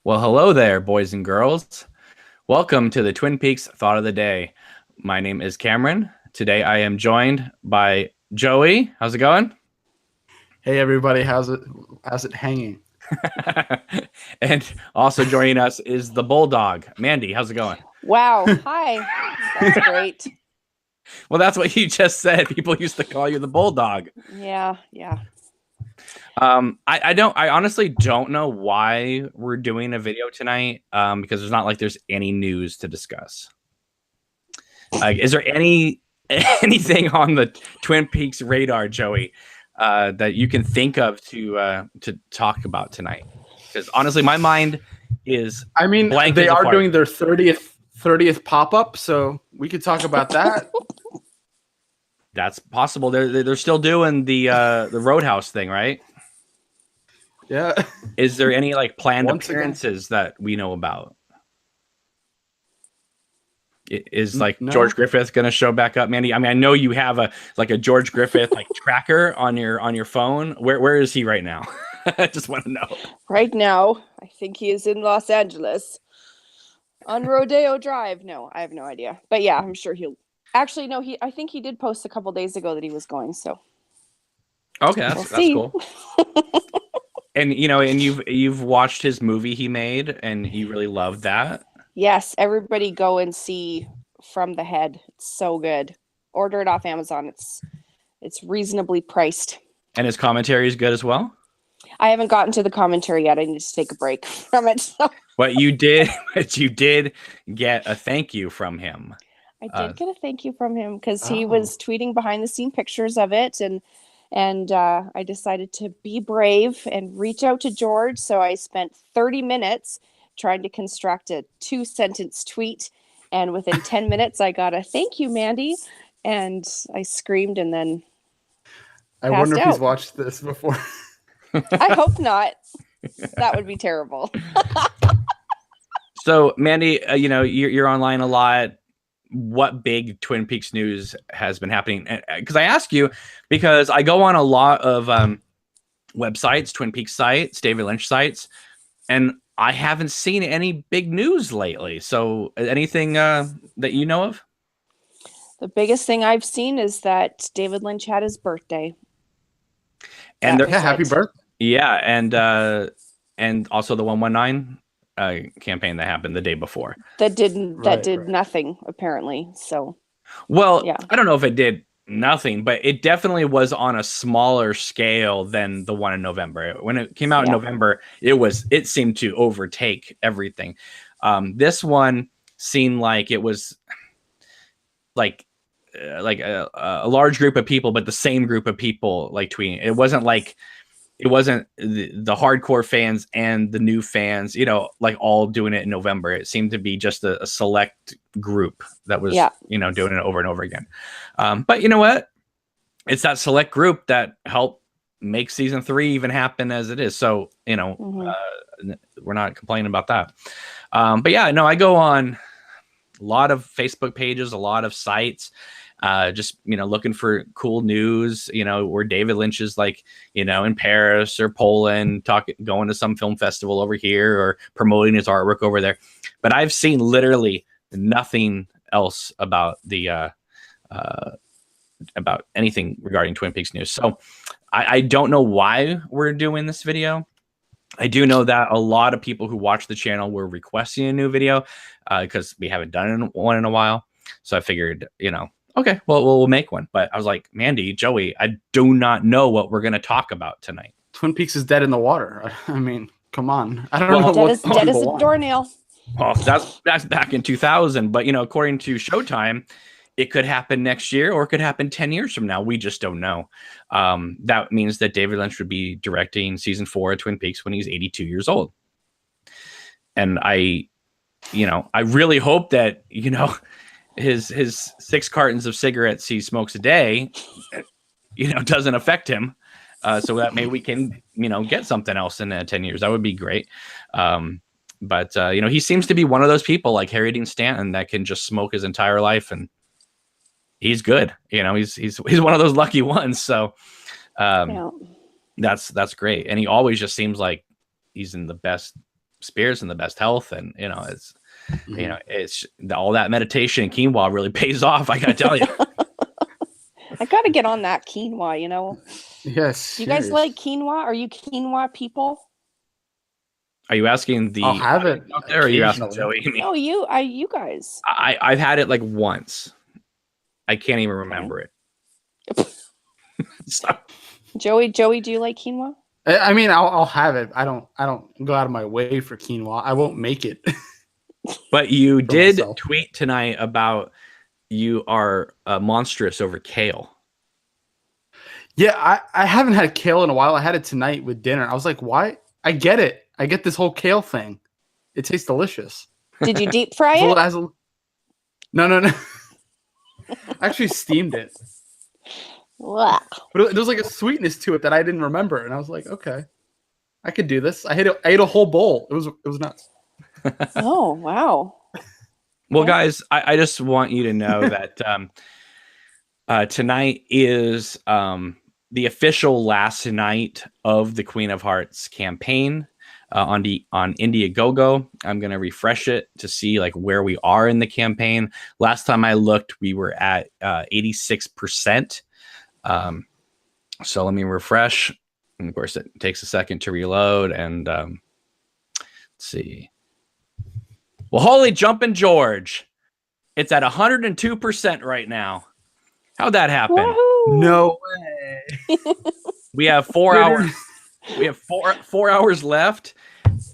Well, hello there, boys and girls. Welcome to the Twin Peaks Thought of the Day. My name is Cameron. Today I am joined by Joey. How's it going? Hey everybody, how's it hanging? And also joining us is the Bulldog. Mandy, how's it going? Wow. Hi. That's great. Well, that's what you just said. People used to call you the Bulldog. Yeah. Yeah. I honestly don't know why we're doing a video tonight. Because there's not like there's any news to discuss. Like, is there anything on the Twin Peaks radar, Joey, that you can think of to talk about tonight? Because honestly, my mind is I mean, blank they as a are fart. doing their 30th pop-up, so we could talk about that. That's possible. They're still doing the Roadhouse thing, right? Yeah. Is there any like planned Once again. appearances that we know about? Is like No. George Griffith going to show back up, Mandy? I mean, I know you have a George Griffith like tracker on your phone. Where is he right now? I just want to know. Right now, I think he is in Los Angeles on Rodeo Drive. No, I have no idea. But yeah, I'm sure he'll actually no, I think he did post a couple days ago that he was going, so Okay, we'll that's see. cool. And you've watched his movie he made, and you really loved that. Yes, everybody go and see From the Head. It's so good. Order it off Amazon. It's reasonably priced. And his commentary is good as well. I haven't gotten to the commentary yet. I need to take a break from it. So. But you did get a thank you from him. I did get a thank you from him because he Oh. was tweeting behind the scene pictures of it, and I decided to be brave and reach out to George. So I spent 30 minutes trying to construct a 2-sentence tweet, and within 10 minutes I got a thank you, Mandy, and I screamed and then I wonder if out. he's watched this before. I hope not. That would be terrible. So, Mandy, you're online a lot. What big Twin Peaks news has been happening? Because I ask you because I go on a lot of websites, Twin Peaks sites, David Lynch sites, and I haven't seen any big news lately. So, anything that you know of? The biggest thing I've seen is that David Lynch had his birthday. And That Yeah, happy was it. birthday. Yeah, and also the 119 campaign that happened the day before. That did Right. nothing apparently. So Well, yeah. I don't know if it did nothing, but it definitely was on a smaller scale than the one in November. When it came out in Yeah. November, it seemed to overtake everything. This one seemed like it was like a large group of people, but the same group of people like tweeting. It wasn't the hardcore fans and the new fans, like all doing it in November. It seemed to be just a select group that was, doing it over and over again. But you know what? It's that select group that helped make season 3 even happen as it is. So, we're not complaining about that. But yeah, no, I go on a lot of Facebook pages, a lot of sites, just looking for cool news, where David Lynch is like, in Paris or Poland, going to some film festival over here or promoting his artwork over there. But I've seen literally nothing else about the about anything regarding Twin Peaks news. So I don't know why we're doing this video. I do know that a lot of people who watch the channel were requesting a new video because we haven't done one in a while. So I figured, okay, well, we'll make one. But I was like, Mandy, Joey, I do not know what we're going to talk about tonight. Twin Peaks is dead in the water. I mean, come on. I don't know Dead what as a people want. doornail. Well, that's back in 2000. But, according to Showtime, it could happen next year or it could happen 10 years from now. We just don't know. That means that David Lynch would be directing season 4 of Twin Peaks when he's 82 years old. And I really hope that, his 6 cartons of cigarettes he smokes a day, doesn't affect him. So that maybe we can, get something else in 10 years. That would be great. But he seems to be one of those people like Harry Dean Stanton that can just smoke his entire life and he's good. He's one of those lucky ones. So that's great. And he always just seems like he's in the best spirits and the best health. And, it's all that meditation and quinoa really pays off. I gotta tell you. I gotta get on that quinoa, Yes. Do you guys like quinoa? Are you quinoa people? Are you asking the I'll have it out there, or are you asking occasionally. Joey? No, you guys. I've had it like once. I can't even remember it. So, Joey, do you like quinoa? I mean, I'll have it. I don't go out of my way for quinoa. I won't make it. but you did myself. tweet tonight about you are monstrous over kale. Yeah, I haven't had kale in a while. I had it tonight with dinner. I was like, why? I get it. I get this whole kale thing. It tastes delicious. Did you deep fry So it? No. I actually steamed it. Blah. But there was like a sweetness to it that I didn't remember. And I was like, okay, I could do this. I ate a whole bowl. It was nuts. Oh, wow. Well, guys, I just want you to know that tonight is the official last night of the Queen of Hearts campaign on Indiegogo. I'm going to refresh it to see like where we are in the campaign. Last time I looked, we were at 86%. So let me refresh. And of course, it takes a second to reload. And let's see. Well, holy jumping George. It's at 102% right now. How'd that happen? Woohoo! No way. We have 4 hours. We have 4 hours left.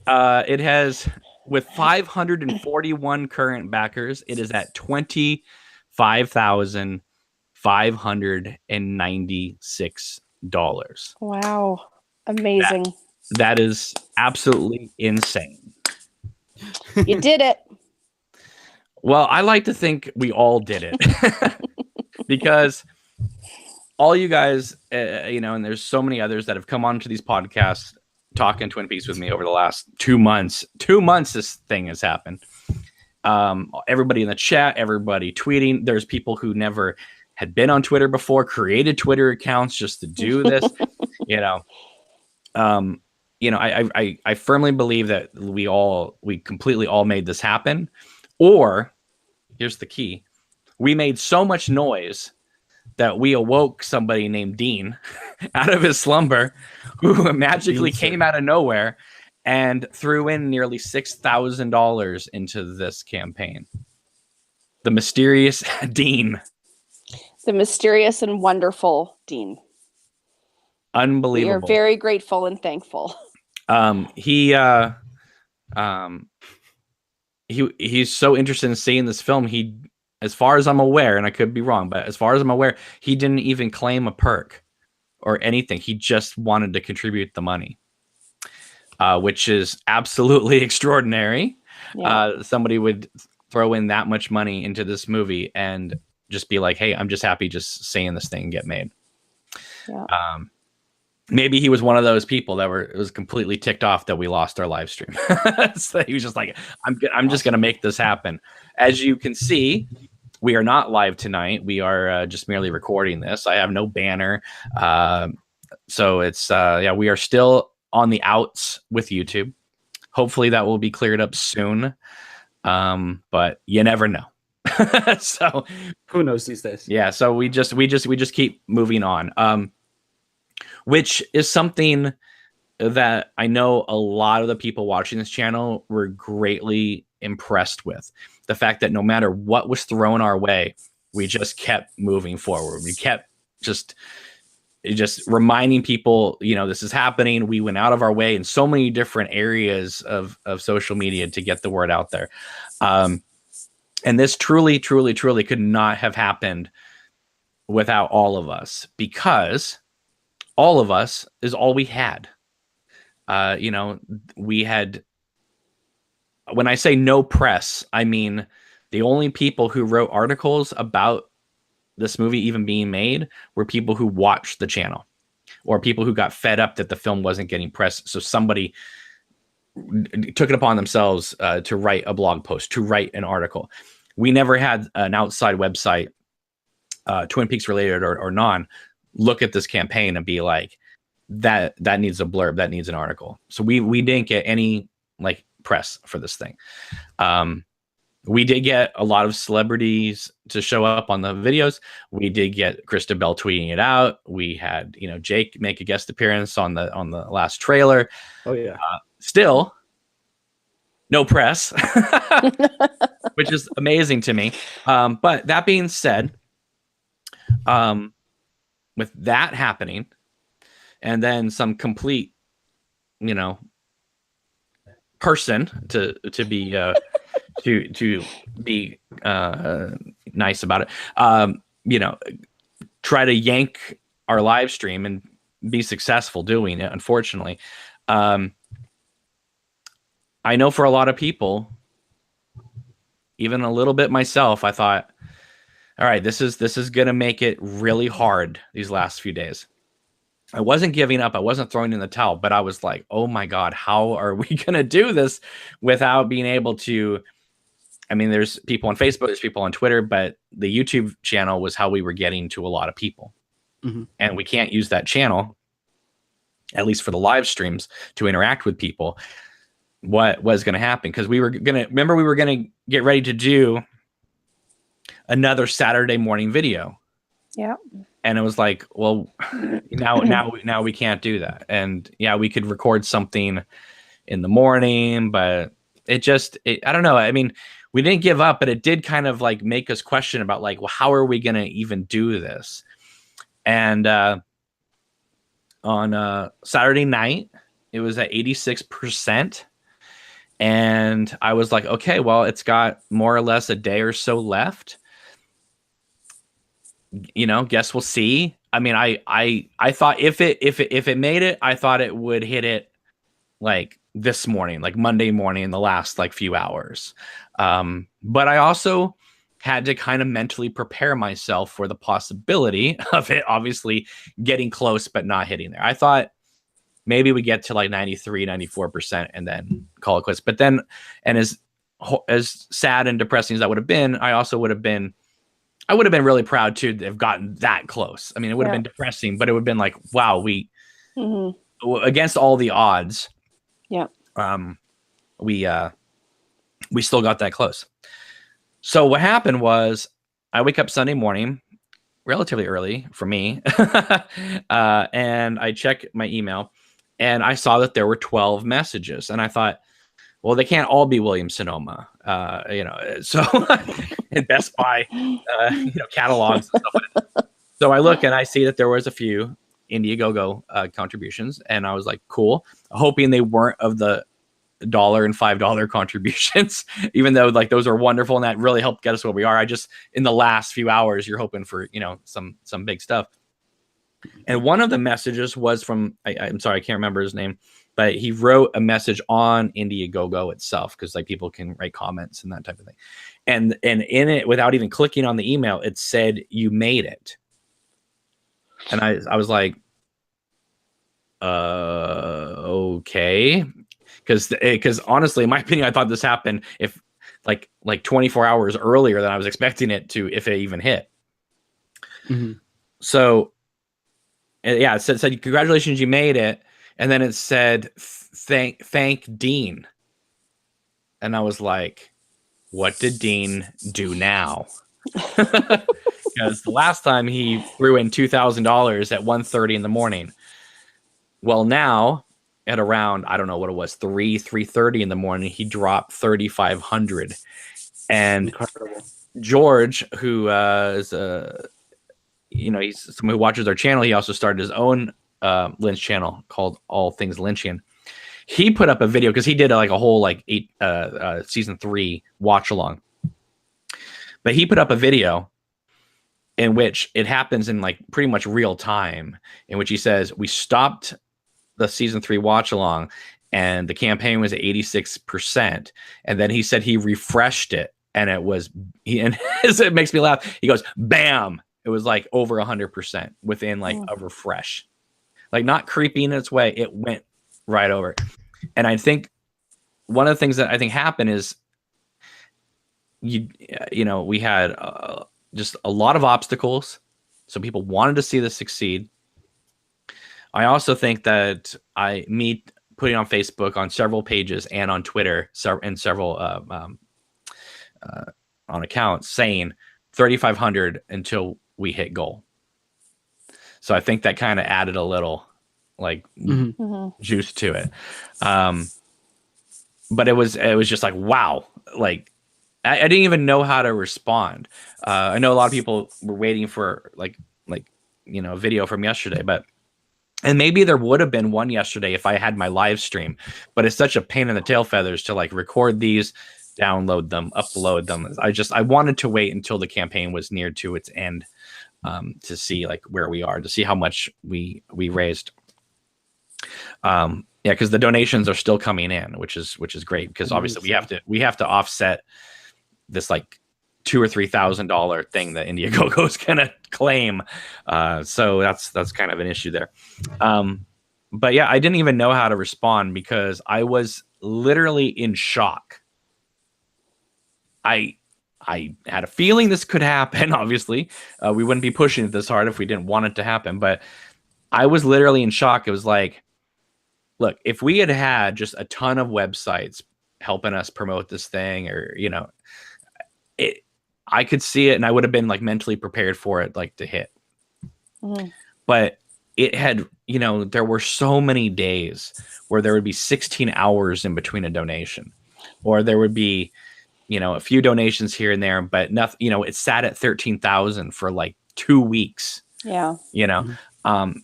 It has, with 541 current backers, it is at $25,596. Wow. Amazing. That is absolutely insane. You did it. Well, I like to think we all did it because all you guys, and there's so many others that have come onto these podcasts talking Twin Peaks with me over the last 2 months. 2 months this thing has happened. Everybody in the chat, everybody tweeting. There's people who never had been on Twitter before, created Twitter accounts just to do this. I firmly believe that we completely all made this happen. Or here's the key. We made so much noise that we awoke somebody named Dean out of his slumber, who magically came out of nowhere and threw in nearly $6,000 into this campaign. The mysterious Dean. The mysterious and wonderful Dean. Unbelievable. We are very grateful and thankful. He's so interested in seeing this film. He, as far as I'm aware, and I could be wrong, but as far as I'm aware, he didn't even claim a perk or anything. He just wanted to contribute the money, which is absolutely extraordinary. Yeah. Somebody would throw in that much money into this movie and just be like, hey, I'm just happy just seeing this thing get made. Yeah. Maybe he was one of those people that was completely ticked off that we lost our live stream. So he was just like, I'm just going to make this happen. As you can see, we are not live tonight. We are just merely recording this. I have no banner. So it's, we are still on the outs with YouTube. Hopefully that will be cleared up soon. But you never know. So who knows these days? Yeah. So we just keep moving on. Which is something that I know a lot of the people watching this channel were greatly impressed with. The fact that no matter what was thrown our way, we just kept moving forward. We kept just reminding people, this is happening. We went out of our way in so many different areas of social media to get the word out there. And this truly, truly, truly could not have happened without all of us, because all of us is all we had. We had, when I say no press, I mean the only people who wrote articles about this movie even being made were people who watched the channel, or people who got fed up that the film wasn't getting press. So somebody took it upon themselves to write a blog post, to write an article. We never had an outside website, Twin Peaks related or non, look at this campaign and be like, that needs a blurb, that needs an article. So we didn't get any like press for this thing. We did get a lot of celebrities to show up on the videos. We did get Christabel tweeting it out. We had, Jake make a guest appearance on the last trailer. Oh yeah. Still, no press, which is amazing to me. But that being said, with that happening, and then some complete, person to be to be nice about it, try to yank our live stream and be successful doing it. Unfortunately, I know for a lot of people, even a little bit myself, I thought, all right, this is gonna make it really hard these last few days. I wasn't giving up. I wasn't throwing in the towel, but I was like, oh my God, how are we going to do this without being able to? I mean, there's people on Facebook, there's people on Twitter, but the YouTube channel was how we were getting to a lot of people. Mm-hmm. And we can't use that channel, at least for the live streams, to interact with people. What was going to happen? Because we were going to get ready to do another Saturday morning video. Yeah. And it was like, well, now we can't do that. And yeah, we could record something in the morning, but I don't know. I mean, we didn't give up, but it did kind of like make us question about like, well, how are we going to even do this? And on Saturday night, it was at 86%. And I was like, okay, well, it's got more or less a day or so left. Guess we'll see. I mean, I thought if it made it, I thought it would hit it like this morning, like Monday morning in the last like few hours. But I also had to kind of mentally prepare myself for the possibility of it obviously getting close, but not hitting there. I thought maybe we get to like 93, 94% and then call it quits. But then, and as sad and depressing as that would have been, I would have been really proud to have gotten that close. I mean, it would have been depressing, but it would have been like, wow, we against all the odds. Yeah. We still got that close. So what happened was I wake up Sunday morning relatively early for me. And I check my email and I saw that there were 12 messages and I thought, well, they can't all be Williams Sonoma, so in Best Buy, catalogs and stuff like that. So I look and I see that there was a few Indiegogo contributions, and I was like, cool, hoping they weren't of the $1 and $5 contributions, even though like those are wonderful and that really helped get us where we are. I just, in the last few hours, you're hoping for, some big stuff. And one of the messages was from, I'm sorry, I can't remember his name, but he wrote a message on Indiegogo itself because like people can write comments and that type of thing. And in it, without even clicking on the email, it said, "You made it." And I was like, okay. Because honestly, in my opinion, I thought this happened if like 24 hours earlier than I was expecting it to, if it even hit. Mm-hmm. So yeah, it said, congratulations, you made it. And then it said, thank Dean. And I was like, what did Dean do now? Because the last time he threw in $2,000 at 1:30 in the morning. Well, now at around, I don't know what it was, 3:30 in the morning, he dropped $3,500. And incredible. George, who is he's someone who watches our channel. He also started his own Lynch channel called All Things Lynchian. He put up a video because he did a whole season 3 watch along. But he put up a video in which it happens in like pretty much real time, in which he says we stopped the season 3 watch along and the campaign was at 86%. And then he said he refreshed it and it was it makes me laugh. He goes, bam. It was like over 100% within like a refresh, like not creeping its way. It went right over. And I think one of the things that I think happened is we had just a lot of obstacles. So people wanted to see this succeed. I also think that me putting on Facebook, on several pages, and on Twitter, and several on accounts saying 3,500 until we hit goal. So I think that kind of added a little like juice to it. But it was just like, wow, like I didn't even know how to respond. I know a lot of people were waiting for like a video from yesterday, and maybe there would have been one yesterday if I had my live stream, but it's such a pain in the tail feathers to like record these, download them, upload them. I wanted to wait until the campaign was near to its end, to see like where we are, to see how much we raised. Yeah, because the donations are still coming in, which is great, because obviously we have to offset this like $2,000 or $3,000 thing that Indiegogo is gonna claim. So that's kind of an issue there. But yeah, I didn't even know how to respond because I was literally in shock. I had a feeling this could happen. Obviously, we wouldn't be pushing it this hard if we didn't want it to happen. But I was literally in shock. It was like, look, if we had just a ton of websites helping us promote this thing, or I could see it and I would have been like mentally prepared for it, like to hit. But it had, there were so many days where there would be 16 hours in between a donation, or there would be, a few donations here and there, but nothing, it sat at 13,000 for like 2 weeks. Yeah.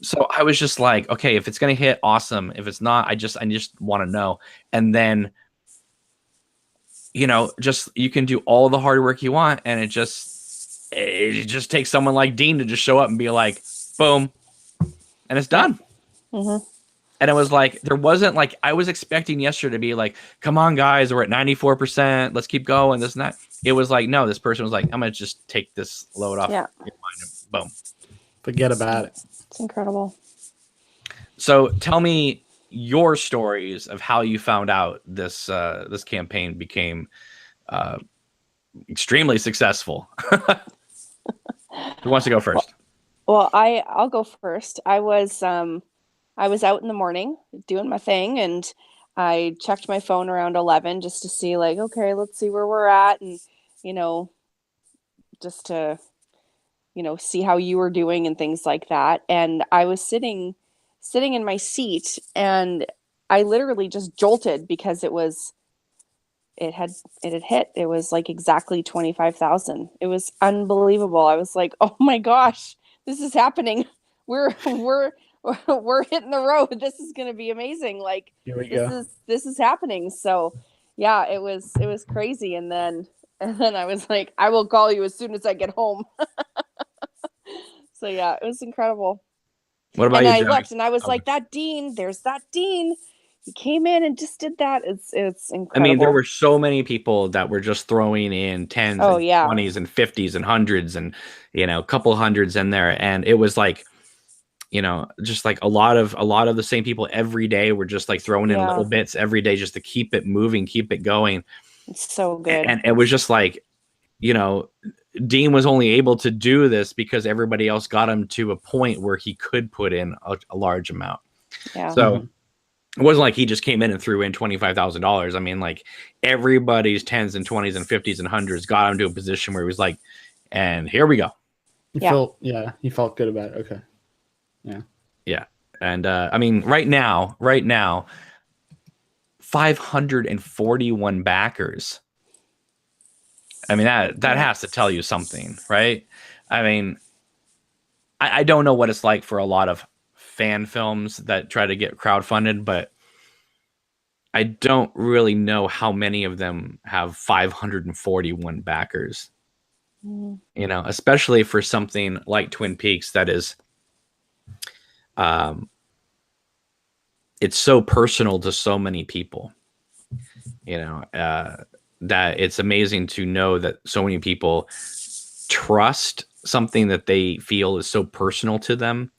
So I was just like, okay, if it's going to hit, awesome. If it's not, I just want to know. And then, just, you can do all the hard work you want. And it just takes someone like Dean to just show up and be like, boom, and it's done. And it was like, there wasn't like, I was expecting yesterday to be like, come on guys, we're at 94%. Let's keep going. This and that. It was like, no, this person was like, I'm going to just take this load off your mind. Boom. Forget about it. It's incredible. So tell me your stories of how you found out this campaign became extremely successful. Who wants to go first? Well, I'll go first. I was out in the morning doing my thing, and I checked my phone around 11 just to see like, okay, let's see where we're at, and just to see how you were doing and things like that. And I was sitting in my seat, and I literally just jolted because it had hit. It was like exactly 25,000. It was unbelievable. I was like, oh my gosh, this is happening. We're hitting the road. This is going to be amazing. Like, this is happening. So yeah, it was crazy. And then I was like, I will call you as soon as I get home. So yeah, it was incredible. What about and you, I Johnny? looked and I was like, there's that Dean. He came in and just did that. It's incredible. I mean, there were so many people that were just throwing in 10s and 20s and 50s and hundreds and, a couple hundreds in there. And it was like, just like a lot of the same people every day were just like throwing in little bits every day just to keep it moving, keep it going. It's so good. And it was just like, Dean was only able to do this because everybody else got him to a point where he could put in a large amount. Yeah. So it wasn't like he just came in and threw in $25,000. I mean, like everybody's 10s and 20s and 50s and hundreds got him to a position where he was like, and here we go. He felt good about it. Okay. Yeah. Yeah. And I mean, right now, 541 backers. I mean, that has to tell you something, right? I mean, I don't know what it's like for a lot of fan films that try to get crowdfunded, but I don't really know how many of them have 541 backers. Especially for something like Twin Peaks that is, it's so personal to so many people, that it's amazing to know that so many people trust something that they feel is so personal to them,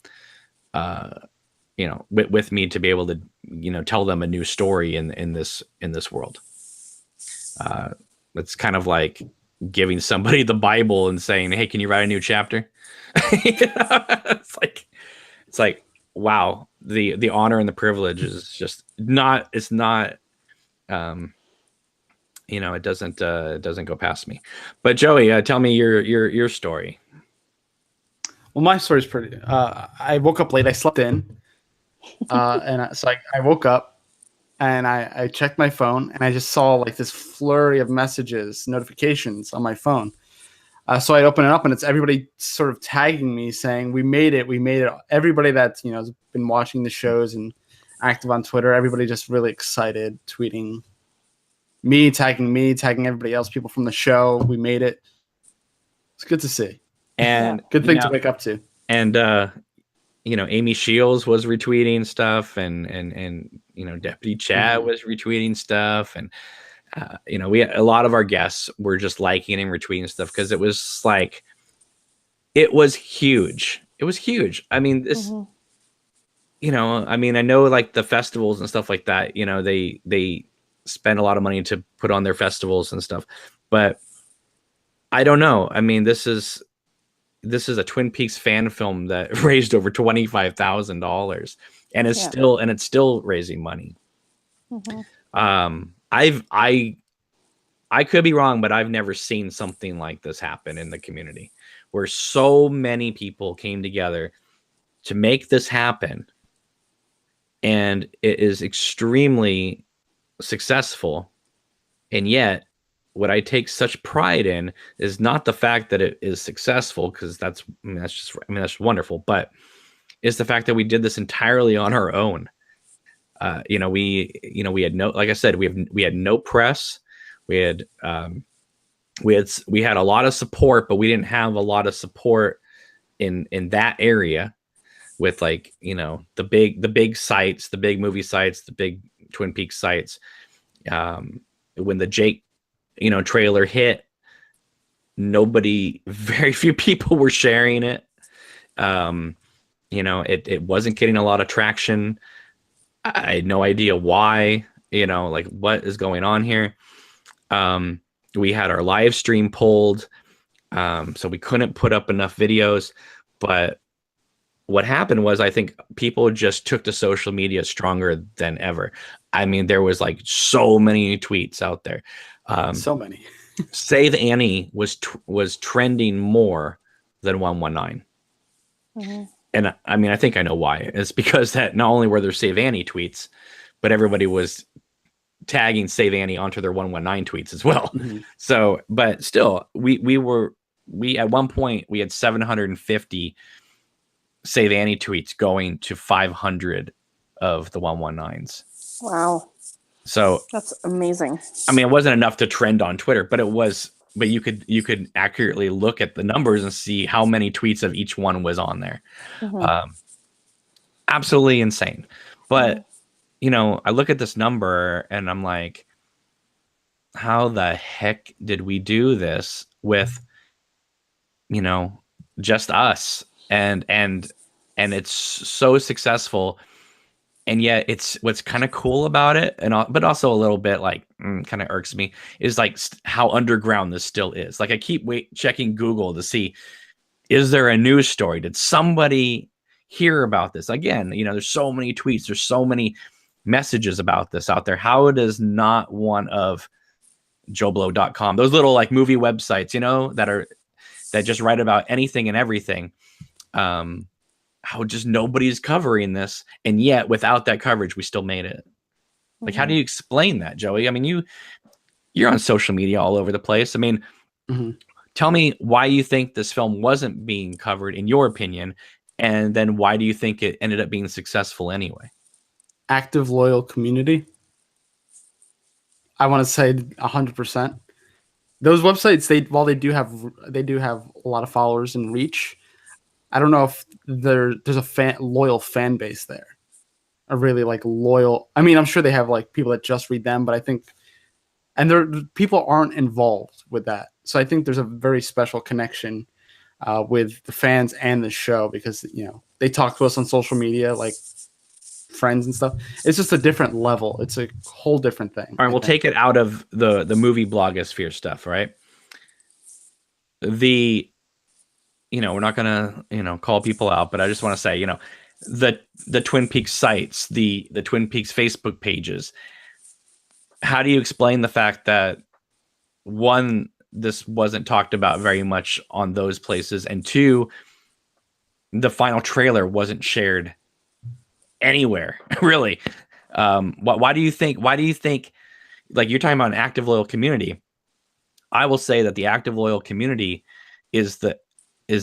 with me to be able to, tell them a new story in this world. It's kind of like giving somebody the Bible and saying, hey, can you write a new chapter? It's like, wow, the honor and the privilege is just not. It's not. It doesn't go past me. But Joey, tell me your story. Well, my story's pretty. I woke up late. I slept in, so I woke up and I checked my phone and I just saw like this flurry of messages, notifications on my phone. So I open it up and it's everybody sort of tagging me saying, "We made it, we made it." Everybody that's has been watching the shows and active on Twitter, everybody just really excited, tweeting me, tagging everybody else, people from the show. We made it. It's good to see. And good thing to wake up to. And Amy Shields was retweeting stuff, and Deputy Chad was retweeting stuff, and we had, a lot of our guests were just liking and retweeting stuff because it was like, it was huge. It was huge. I mean, this, I know like the festivals and stuff like that, they spend a lot of money to put on their festivals and stuff, but I don't know. I mean, this is a Twin Peaks fan film that raised over $25,000, and it's still raising money. I could be wrong, but I've never seen something like this happen in the community, where so many people came together to make this happen, and it is extremely successful. And yet, what I take such pride in is not the fact that it is successful, because that's wonderful, but it's the fact that we did this entirely on our own. We had no, like I said, we had no press. We had a lot of support, but we didn't have a lot of support in that area with the big sites, the big movie sites, the big Twin Peaks sites. When the Jake trailer hit, very few people were sharing it. It wasn't getting a lot of traction. I had no idea why, what is going on here. We had our live stream pulled, so we couldn't put up enough videos. But what happened was, I think people just took to social media stronger than ever. I mean, there was like so many tweets out there. So many. Save Annie was trending more than 119. And I mean, I think I know why. It's because that not only were there Save Annie tweets, but everybody was tagging Save Annie onto their 119 tweets as well. So, but still, we at one point we had 750 Save Annie tweets going to 500 of the 119s. Wow. So that's amazing. I mean, it wasn't enough to trend on Twitter, but you could accurately look at the numbers and see how many tweets of each one was on there. Absolutely insane. But I look at this number and I'm like, how the heck did we do this with just us? And it's so successful. And yet it's what's kind of cool about it, but also a little bit kind of irks me, is like how underground this still is. Like I keep checking Google to see, is there a news story? Did somebody hear about this? Again, there's so many tweets, there's so many messages about this out there. How does not one of JoeBlow.com, those little like movie websites, that just write about anything and everything, how just nobody's covering this, and yet without that coverage we still made it. Like, how do you explain that, Joey? I mean, you're on social media all over the place. I mean, tell me why you think this film wasn't being covered, in your opinion, and then why do you think it ended up being successful anyway? Active, loyal community. I want to say 100%. Those websites, while they do have a lot of followers and reach, I don't know if there's a loyal fan base there. A really loyal. I mean, I'm sure they have people that just read them, but I think, and people aren't involved with that. So I think there's a very special connection with the fans and the show, because they talk to us on social media like friends and stuff. It's just a different level. It's a whole different thing. All right, we'll take it out of the movie blogosphere stuff, right? We're not gonna call people out, but I just want to say, the Twin Peaks sites, the Twin Peaks Facebook pages. How do you explain the fact that, one, this wasn't talked about very much on those places, and two, the final trailer wasn't shared anywhere, really? Why do you think? Like, you're talking about an active, loyal community. I will say that the active, loyal community is the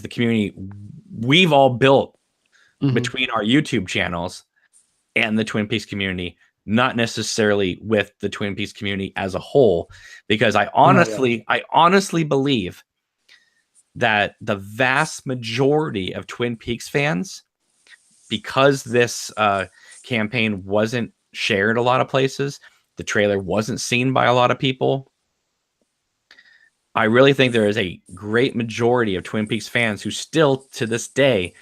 community we've all built between our YouTube channels and the Twin Peaks community, not necessarily with the Twin Peaks community as a whole, because I honestly believe that the vast majority of Twin Peaks fans, because this campaign wasn't shared a lot of places, the trailer wasn't seen by a lot of people, I really think there is a great majority of Twin Peaks fans who still to this day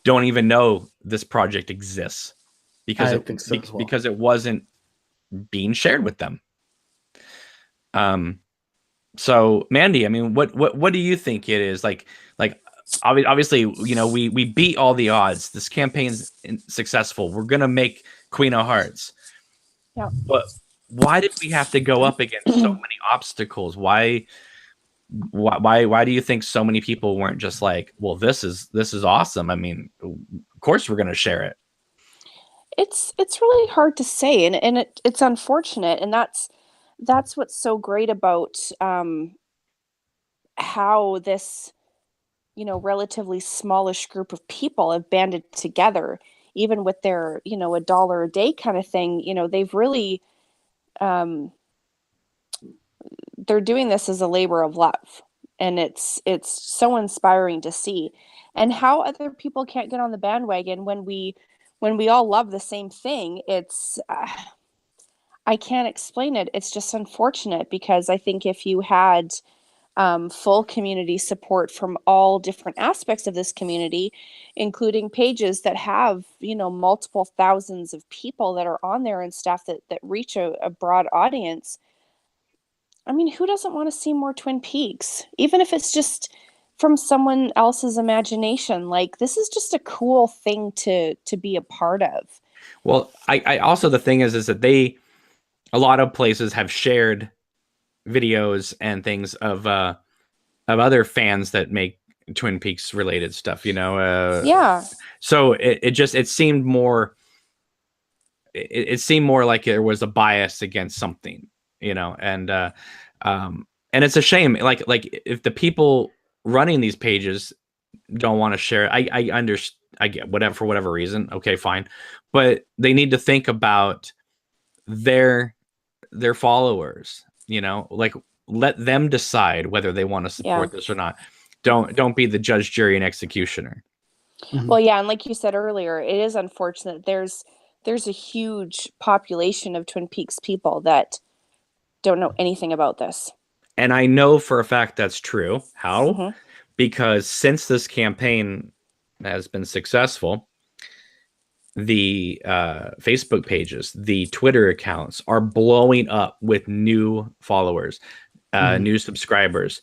don't even know this project exists because because it wasn't being shared with them. So Mandy, I mean, what do you think it is? Like obviously, you know, we beat all the odds. This campaign's successful. We're gonna make Queen of Hearts. Yeah. But why did we have to go up against so many obstacles? Why do you think so many people weren't just like, well, this is awesome? I mean, of course we're gonna share it. It's really hard to say, and it's unfortunate, and that's what's so great about how this, you know, relatively smallish group of people have banded together, even with their, you know, $1 a day kind of thing. You know, they've really they're doing this as a labor of love, and it's so inspiring to see, and how other people can't get on the bandwagon when we all love the same thing. It's I can't explain it. It's just unfortunate, because I think if you had full community support from all different aspects of this community, including pages that have, you know, multiple thousands of people that are on there and stuff that reach a broad audience. I mean, who doesn't want to see more Twin Peaks? Even if it's just from someone else's imagination. Like, this is just a cool thing to be a part of. Well, I also, the thing is that a lot of places have shared videos and things of other fans that make Twin Peaks related stuff, you know. Yeah. So it seemed more like there was a bias against something, you know, and it's a shame. Like if the people running these pages don't want to share it, I get whatever, for whatever reason. Okay, fine, but they need to think about their followers, you know, like, let them decide whether they want to support this or not. Don't be the judge, jury, and executioner. Well, yeah, and like you said earlier, it is unfortunate. There's a huge population of Twin Peaks people that don't know anything about this. And I know for a fact that's true. How? Because since this campaign has been successful, the Facebook pages, the Twitter accounts are blowing up with new followers, new subscribers.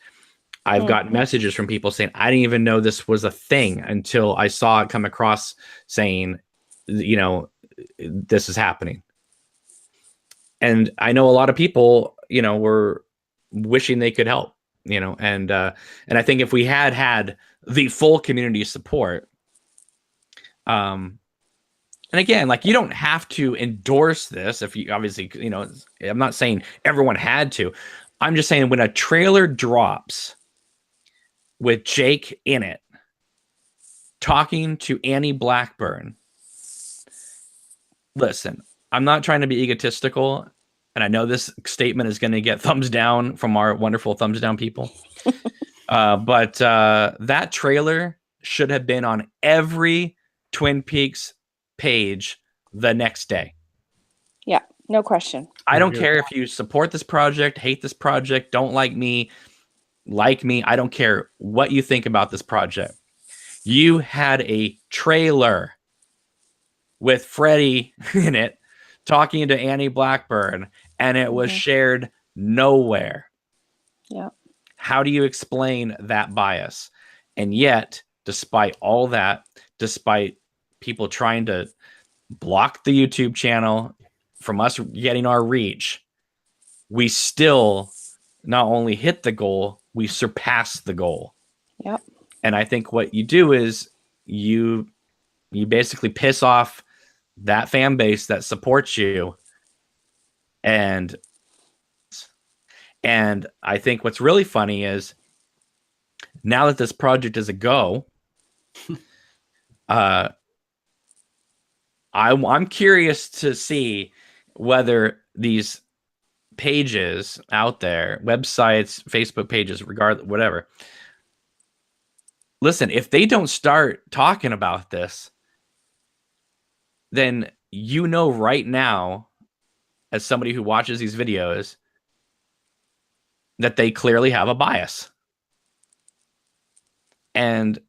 I've gotten messages from people saying, I didn't even know this was a thing until I saw it come across saying, you know, this is happening. And I know a lot of people, you know, were wishing they could help, you know, and I think if we had the full community support, and again, like, you don't have to endorse this if you, obviously, you know, I'm not saying everyone had to. I'm just saying, when a trailer drops with Jake in it talking to Annie Blackburn, listen, I'm not trying to be egotistical, and I know this statement is going to get thumbs down from our wonderful thumbs down people. But that trailer should have been on every Twin Peaks page the next day. Yeah, no question. I don't care if you support this project, hate this project, don't like me. I don't care what you think about this project. You had a trailer with Freddie in it talking to Annie Blackburn, and it was shared nowhere. Yeah. How do you explain that bias? And yet, despite all that, despite people trying to block the YouTube channel from us getting our reach, we still not only hit the goal, we surpassed the goal. Yep. And I think what you do is you basically piss off that fan base that supports you. And I think what's really funny is now that this project is a go, I'm curious to see whether these pages out there, websites, Facebook pages, whatever. Listen, if they don't start talking about this, then right now, as somebody who watches these videos, that they clearly have a bias. And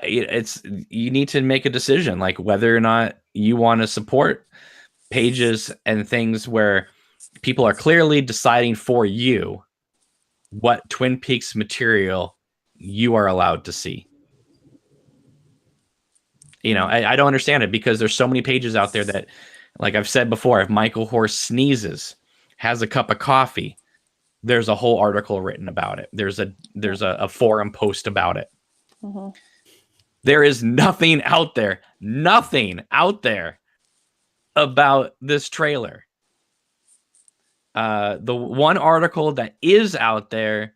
you need to make a decision, like whether or not you want to support pages and things where people are clearly deciding for you what Twin Peaks material you are allowed to see. I don't understand it, because there's so many pages out there that, like I've said before, if Michael Horse sneezes, has a cup of coffee, there's a whole article written about it. There's a forum post about it. Mm-hmm. There is nothing out there about this trailer. The one article that is out there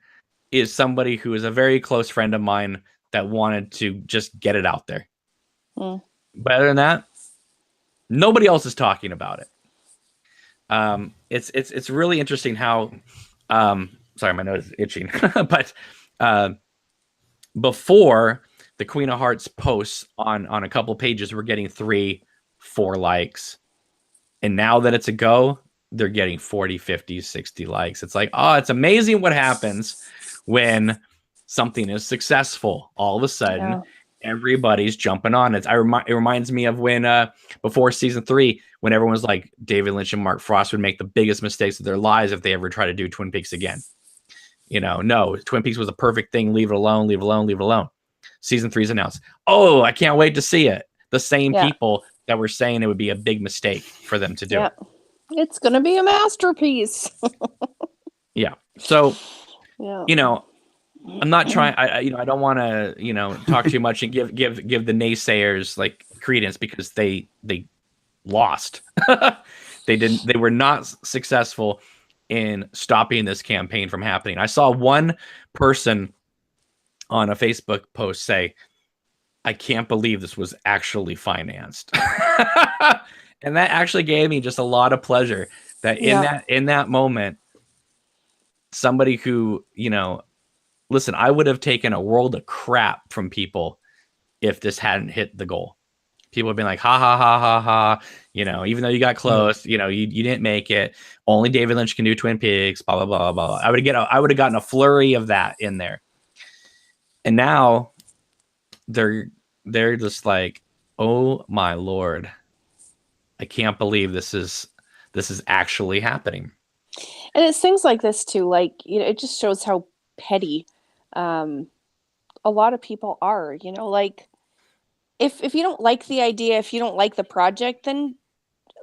is somebody who is a very close friend of mine that wanted to just get it out there. Mm. But other than that, nobody else is talking about it. It's really interesting how, sorry, my nose is itching, but before the Queen of Hearts posts on a couple pages, we're getting 3-4 likes. And now that it's a go, they're getting 40, 50, 60 likes. It's like, oh, it's amazing what happens when something is successful. All of a sudden, everybody's jumping on it. It reminds me of when, before season 3, when everyone was like, David Lynch and Mark Frost would make the biggest mistakes of their lives if they ever try to do Twin Peaks again. No, Twin Peaks was a perfect thing. Leave it alone, leave it alone, leave it alone. Season 3 is announced. Oh, I can't wait to see it. The same people that were saying it would be a big mistake for them to do it. It's going to be a masterpiece. Yeah. So, I'm not trying. I don't want to, talk too much and give the naysayers like credence, because they lost. They were not successful in stopping this campaign from happening. I saw one person on a Facebook post say, I can't believe this was actually financed. And that actually gave me just a lot of pleasure that in that moment, somebody who, listen, I would have taken a world of crap from people if this hadn't hit the goal. People have been like, ha, ha, ha, ha, ha. Even though you got close, you didn't make it. Only David Lynch can do Twin Peaks, blah, blah, blah, blah. I would have gotten a flurry of that in there. And now they're just like, oh my Lord, I can't believe this is actually happening. And it's things like this too, like, it just shows how petty a lot of people are, like if you don't like the idea, if you don't like the project, then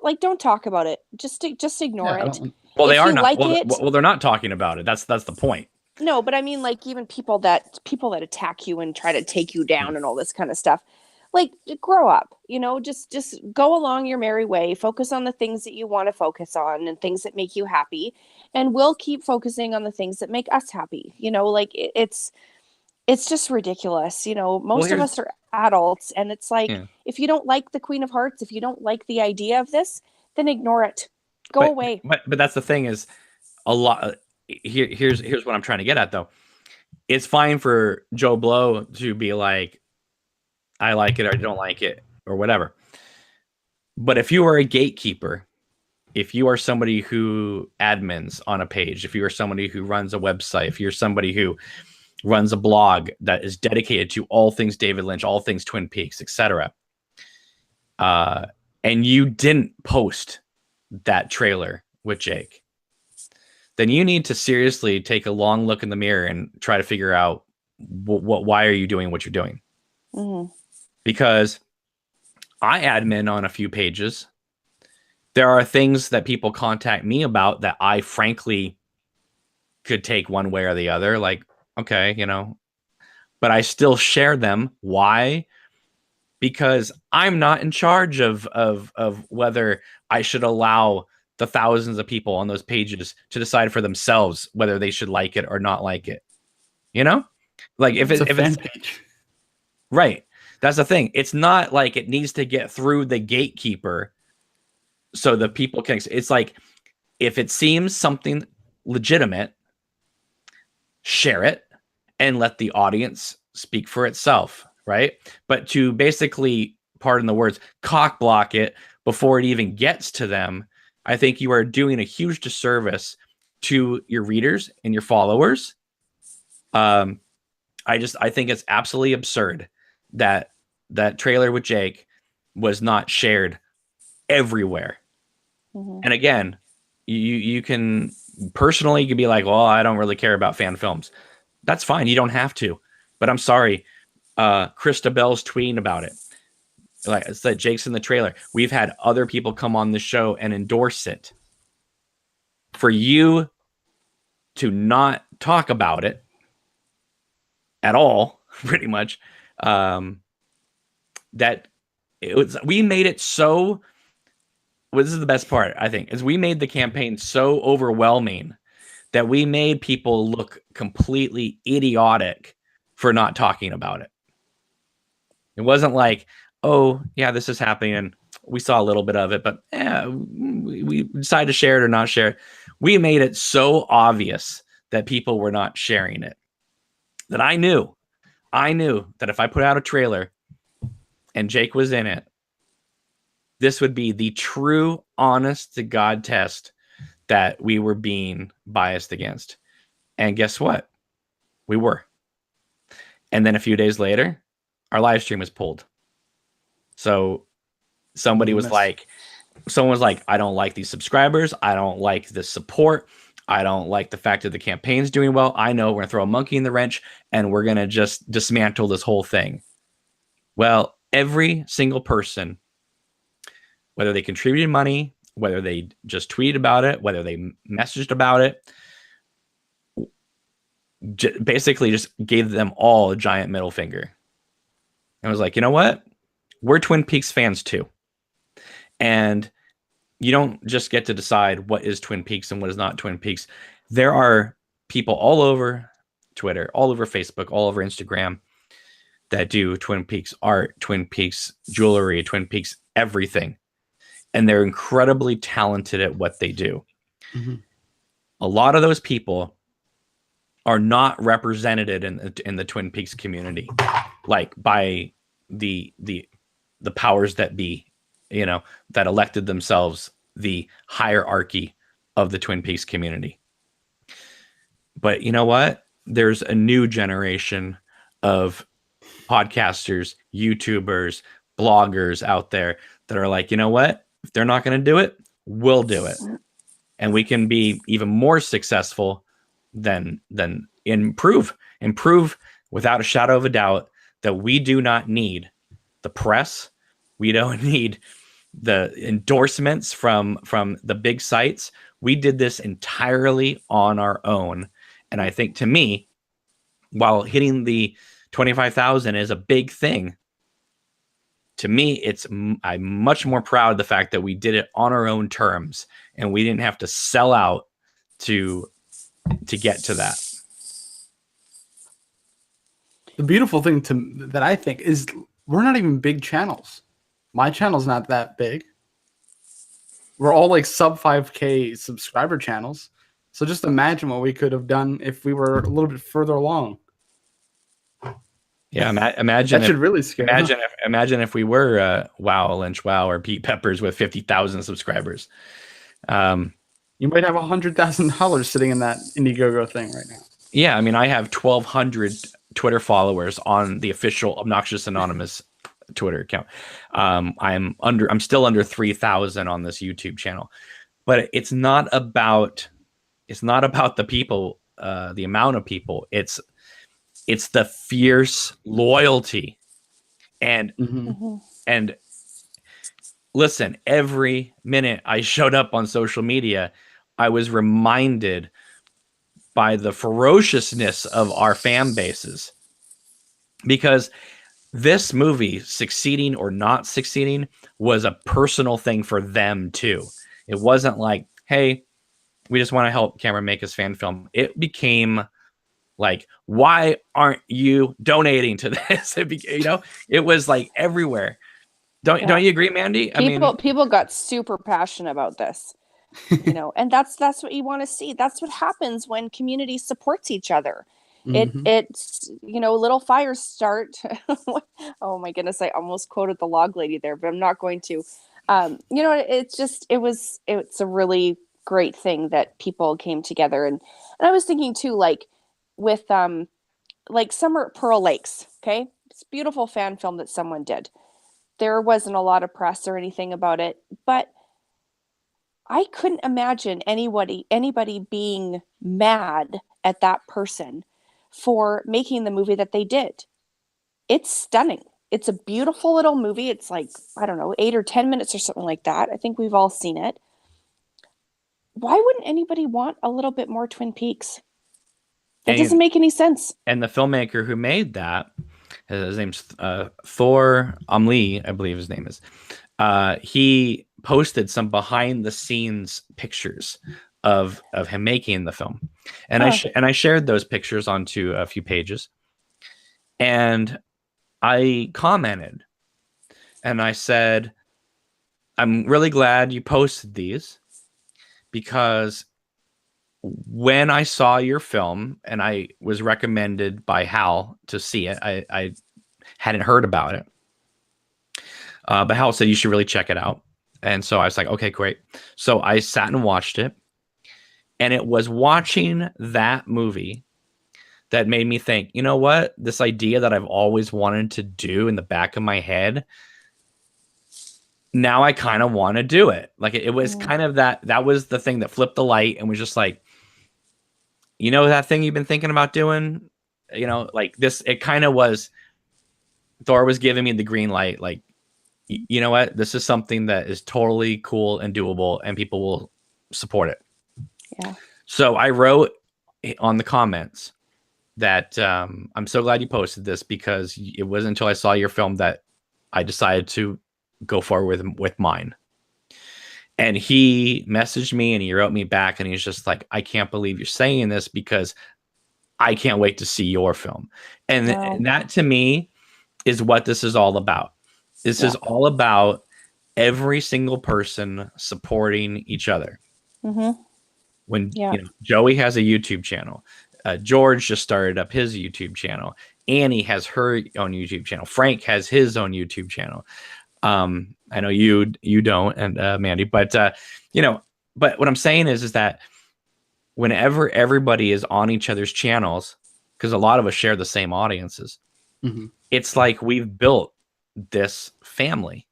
like don't talk about it. Just ignore it. Well, they if are you not. like well, they're not talking about it. That's the point. No, but I mean, like, even people that attack you and try to take you down and all this kind of stuff, like, grow up, just go along your merry way, focus on the things that you want to focus on and things that make you happy. And we'll keep focusing on the things that make us happy. Like it's just ridiculous. Most of us are adults, and it's like, if you don't like the Queen of Hearts, if you don't like the idea of this, then ignore it. Go away. But that's the thing is, a lot. Here's what I'm trying to get at, though. It's fine for Joe Blow to be like, I like it or I don't like it or whatever. But if you are a gatekeeper, if you are somebody who admins on a page, if you are somebody who runs a website, if you're somebody who runs a blog that is dedicated to all things David Lynch, all things Twin Peaks, etc., and you didn't post that trailer with Jake, then you need to seriously take a long look in the mirror and try to figure out why are you doing what you're doing. Mm-hmm. Because I admin on a few pages. There are things that people contact me about that I frankly could take one way or the other. Like, okay, but I still share them. Why? Because I'm not in charge of whether I should allow the thousands of people on those pages to decide for themselves whether they should like it or not like it. Like if It's a if fan it's page. right, that's the thing. It's not like it needs to get through the gatekeeper so the people can. It's like if it seems something legitimate, share it and let the audience speak for itself, right? But to basically, pardon the words, cock block it before it even gets to them, I think you are doing a huge disservice to your readers and your followers. I think it's absolutely absurd that that trailer with Jake was not shared everywhere. Mhm. And again, you can personally you can be like, well, I don't really care about fan films. That's fine. You don't have to. But I'm sorry. Christabel's tweeting about it. Like I said, Jake's in the trailer. We've had other people come on the show and endorse it. For you to not talk about it at all, pretty much, that it was, we made it so. Well, this is the best part, I think, is we made the campaign so overwhelming that we made people look completely idiotic for not talking about it. It wasn't like, oh, yeah, this is happening, and we saw a little bit of it, but we decided to share it or not share it. We made it so obvious that people were not sharing it that I knew that if I put out a trailer and Jake was in it, this would be the true, honest to God test that we were being biased against. And guess what? We were. And then a few days later, our live stream was pulled. So someone was like, I don't like these subscribers. I don't like the support. I don't like the fact that the campaign's doing well. I know we're going to throw a monkey in the wrench and we're going to just dismantle this whole thing. Well, every single person, whether they contributed money, whether they just tweeted about it, whether they messaged about it, basically just gave them all a giant middle finger. And was like, you know what? We're Twin Peaks fans too. And you don't just get to decide what is Twin Peaks and what is not Twin Peaks. There are people all over Twitter, all over Facebook, all over Instagram that do Twin Peaks art, Twin Peaks jewelry, Twin Peaks everything. And they're incredibly talented at what they do. Mm-hmm. A lot of those people are not represented in the Twin Peaks community, like by the powers that be, that elected themselves the hierarchy of the Twin Peaks community. But you know what? There's a new generation of podcasters, YouTubers, bloggers out there that are like, you know what? If they're not going to do it, we'll do it. And we can be even more successful than improve without a shadow of a doubt that we do not need the press. We don't need the endorsements from the big sites. We did this entirely on our own. And I think, to me, while hitting the 25,000 is a big thing, to me, I'm much more proud of the fact that we did it on our own terms and we didn't have to sell out to get to that. The beautiful thing that I think is we're not even big channels. My channel's not that big. We're all like sub 5K subscriber channels. So just imagine what we could have done if we were a little bit further along. Yeah, imagine. That should really scare. Imagine if we were Lynch, or Pete Peppers with 50,000 subscribers. You might have $100,000 sitting in that Indiegogo thing right now. Yeah, I mean, I have 1,200 Twitter followers on the official Obnoxious Anonymous Twitter account. I'm still under 3,000 on this YouTube channel, but it's not about the people, the amount of people. It's the fierce loyalty and Mm-hmm. and listen, every minute I showed up on social media, I was reminded by the ferociousness of our fan bases, because this movie, succeeding or not succeeding, was a personal thing for them too. It wasn't like, hey, we just want to help Cameron make his fan film. It became like, why aren't you donating to this? It was like everywhere. Don't you agree, Mandy? People got super passionate about this, and that's what you want to see. That's what happens when community supports each other. It's little fires start. Oh my goodness, I almost quoted the log lady there, but I'm not going to. It's a really great thing that people came together, and I was thinking too, like with like Summer at Pearl Lakes. Okay, it's a beautiful fan film that someone did. There wasn't a lot of press or anything about it, but I couldn't imagine anybody being mad at that person for making the movie that they did. It's stunning. It's a beautiful little movie. It's like, I don't know, 8 or 10 minutes or something like that. I think we've all seen it. Why wouldn't anybody want a little bit more Twin Peaks? It doesn't make any sense. And the filmmaker who made that, his name's Thor Amli, I believe his name is. He posted some behind the scenes pictures of him making the film, and I shared those pictures onto a few pages, and I commented, and I said, I'm really glad you posted these, because when I saw your film and I was recommended by Hal to see it, I hadn't heard about it. But Hal said you should really check it out. And so I was like, okay, great. So I sat and watched it. And it was watching that movie that made me think, you know what? This idea that I've always wanted to do in the back of my head, now I kind of want to do it. Like it was kind of that was the thing that flipped the light and was just like, that thing you've been thinking about doing, like this, it kind of was, Thor was giving me the green light. Like, you know what? This is something that is totally cool and doable, and people will support it. Yeah. So I wrote on the comments that I'm so glad you posted this, because it wasn't until I saw your film that I decided to go forward with mine. And he messaged me and he wrote me back, and he's just like, I can't believe you're saying this, because I can't wait to see your film. And, and that to me is what this is all about. This is all about every single person supporting each other. When Joey has a YouTube channel, George just started up his YouTube channel. Annie has her own YouTube channel. Frank has his own YouTube channel. I know you don't, and Mandy, but but what I'm saying is that whenever everybody is on each other's channels, because a lot of us share the same audiences, it's like we've built this family.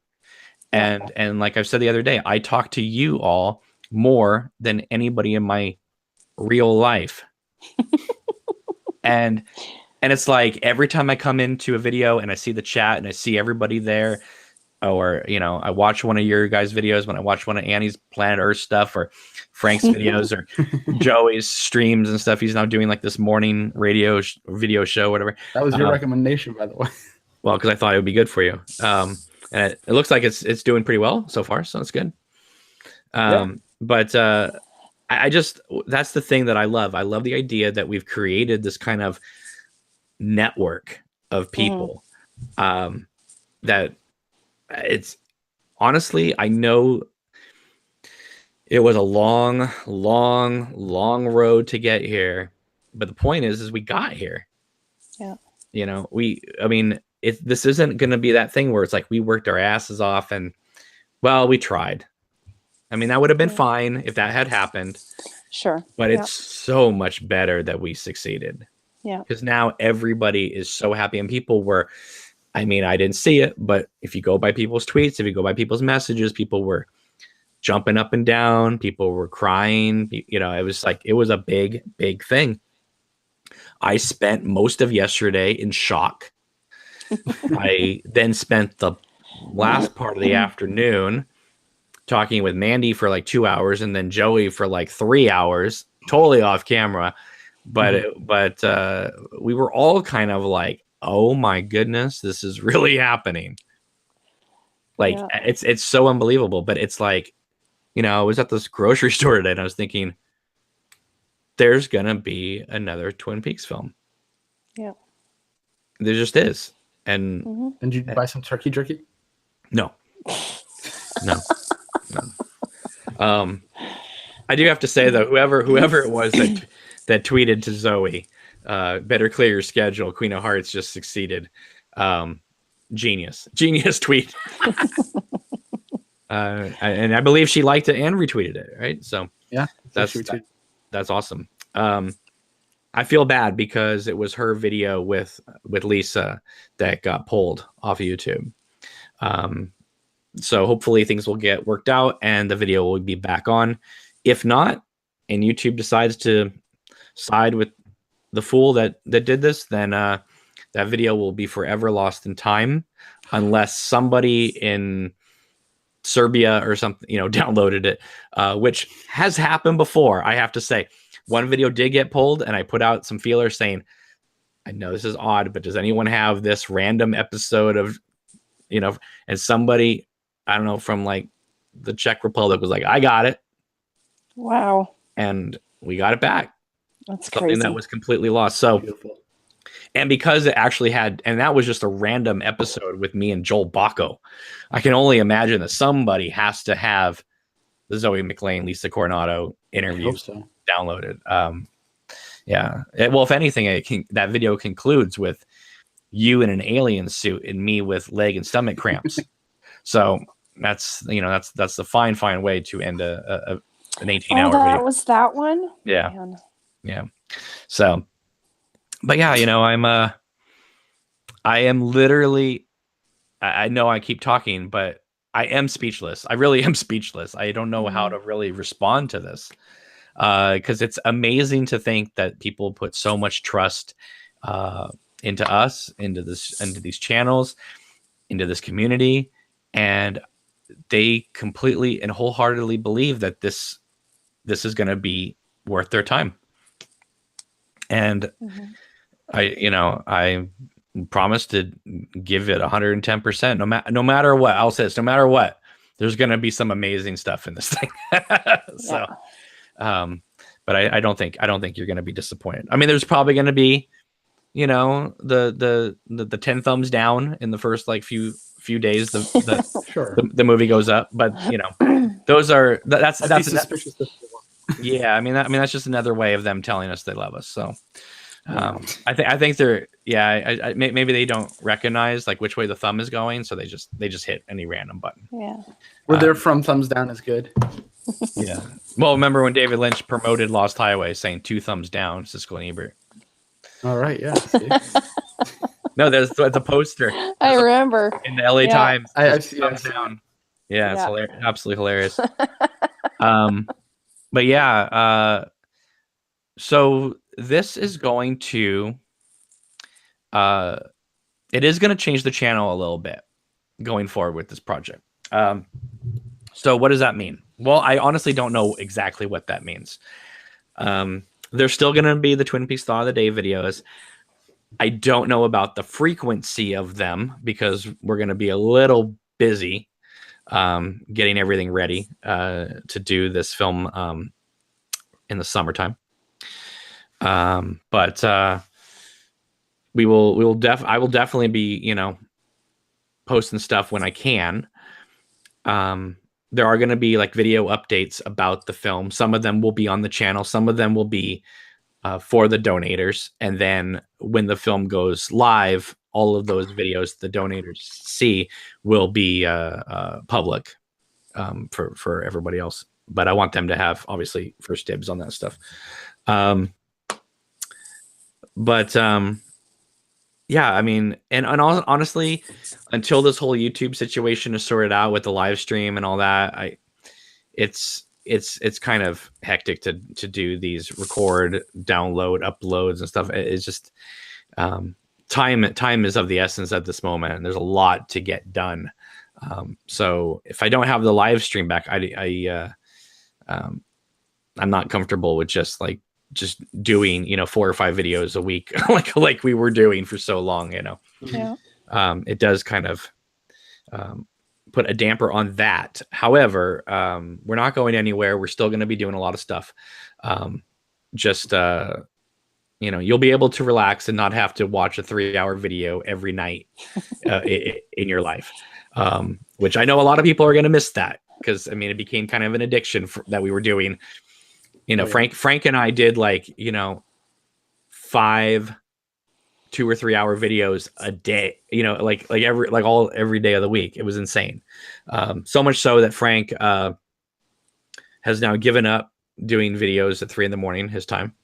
And like I've said the other day, I talk to you all more than anybody in my real life. and it's like every time I come into a video and I see the chat and I see everybody there, or I watch one of your guys' videos, when I watch one of Annie's Planet Earth stuff, or Frank's videos, or Joey's streams and stuff. He's now doing like this morning video show, whatever. That was your recommendation, by the way. Well, because I thought it would be good for you. And it looks like it's doing pretty well so far, so it's good. But I just, that's the thing that I love. I love the idea that we've created this kind of network of people that it's honestly, I know it was a long road to get here, but the point is we got here. Yeah. This isn't going to be that thing where it's like we worked our asses off and, well, we tried. That would have been fine if that had happened. Sure. But it's so much better that we succeeded. Yeah. Because now everybody is so happy, and people were, I didn't see it, but if you go by people's tweets, if you go by people's messages, people were jumping up and down. People were crying. It was like, it was a big thing. I spent most of yesterday in shock. I then spent the last part of the afternoon talking with Mandy for like 2 hours and then Joey for like 3 hours, totally off camera. But we were all kind of like, oh my goodness, this is really happening. Like it's so unbelievable. But it's like, I was at this grocery store today and I was thinking, there's gonna be another Twin Peaks film. Yeah. There just is. And And did you buy some turkey jerky? No. No. I do have to say though, whoever it was that tweeted to Zoe, better clear your schedule. Queen of Hearts just succeeded. Genius tweet. And I believe she liked it and retweeted it. Right. So yeah, that's awesome. I feel bad because it was her video with Lisa that got pulled off of YouTube. So hopefully things will get worked out and the video will be back on. If not, and YouTube decides to side with the fool that did this, then that video will be forever lost in time unless somebody in Serbia or something, downloaded it, which has happened before. I have to say, one video did get pulled and I put out some feelers saying, I know this is odd, but does anyone have this random episode of, and somebody, I don't know, from like the Czech Republic was like, I got it. Wow. And we got it back. That's something crazy. That was completely lost. So, beautiful. And because it actually had, and that was just a random episode with me and Joel Bacco, I can only imagine that somebody has to have the Zoe McLean, Lisa Coronado interviews downloaded. Yeah. Well, if anything, that video concludes with you in an alien suit and me with leg and stomach cramps. So that's the fine way to end an 18-hour video. That was that one. Yeah. Man. Yeah. So, but yeah, I am literally, I know I keep talking, but I am speechless. I really am speechless. I don't know how to really respond to this. Because it's amazing to think that people put so much trust into us, into these channels, into this community, and they completely and wholeheartedly believe that this is going to be worth their time. And I promise to give it 110%. No matter what, I'll say this, no matter what, there's going to be some amazing stuff in this thing. So. But I don't think you're going to be disappointed. I mean, there's probably going to be, the 10 thumbs down in the first like few days. The movie goes up, but those are that's suspicious. Yeah, I mean that's just another way of them telling us they love us. So, I think they're maybe they don't recognize like which way the thumb is going, so they just hit any random button. Yeah, where they're from, thumbs down is good. Yeah. Well, remember when David Lynch promoted Lost Highway saying 2 thumbs down, Siskel and Ebert. All right. Yeah. No, there's the poster. I remember in the LA Times. I see thumbs down. Yeah, it's hilarious, absolutely hilarious. But yeah, so this is going to, it is going to change the channel a little bit going forward with this project. So what does that mean? Well, I honestly don't know exactly what that means. There's still going to be the Twin Peaks Thought of the Day videos. I don't know about the frequency of them because we're going to be a little busy getting everything ready to do this film in the summertime. But I will definitely be, posting stuff when I can. There are going to be like video updates about the film. Some of them will be on the channel. Some of them will be for the donators. And then when the film goes live, all of those videos the donators see will be public for everybody else. But I want them to have obviously first dibs on that stuff. Yeah, I mean, and honestly, until this whole YouTube situation is sorted out with the live stream and all that, it's kind of hectic to do these record, download, uploads and stuff. It's just time is of the essence at this moment, and there's a lot to get done So if I don't have the live stream back, I'm not comfortable with just doing 4 or 5 videos a week like we were doing for so long. Yeah. It does kind of put a damper on that. However, we're not going anywhere. We're still going to be doing a lot of stuff. You'll be able to relax and not have to watch a 3-hour video every night in your life, which I know a lot of people are going to miss that, because it became kind of an addiction that we were doing. Frank and I did 5 2 or 3 hour videos a day, every day of the week. It was insane. So much so that Frank has now given up doing videos at 3 a.m. his time,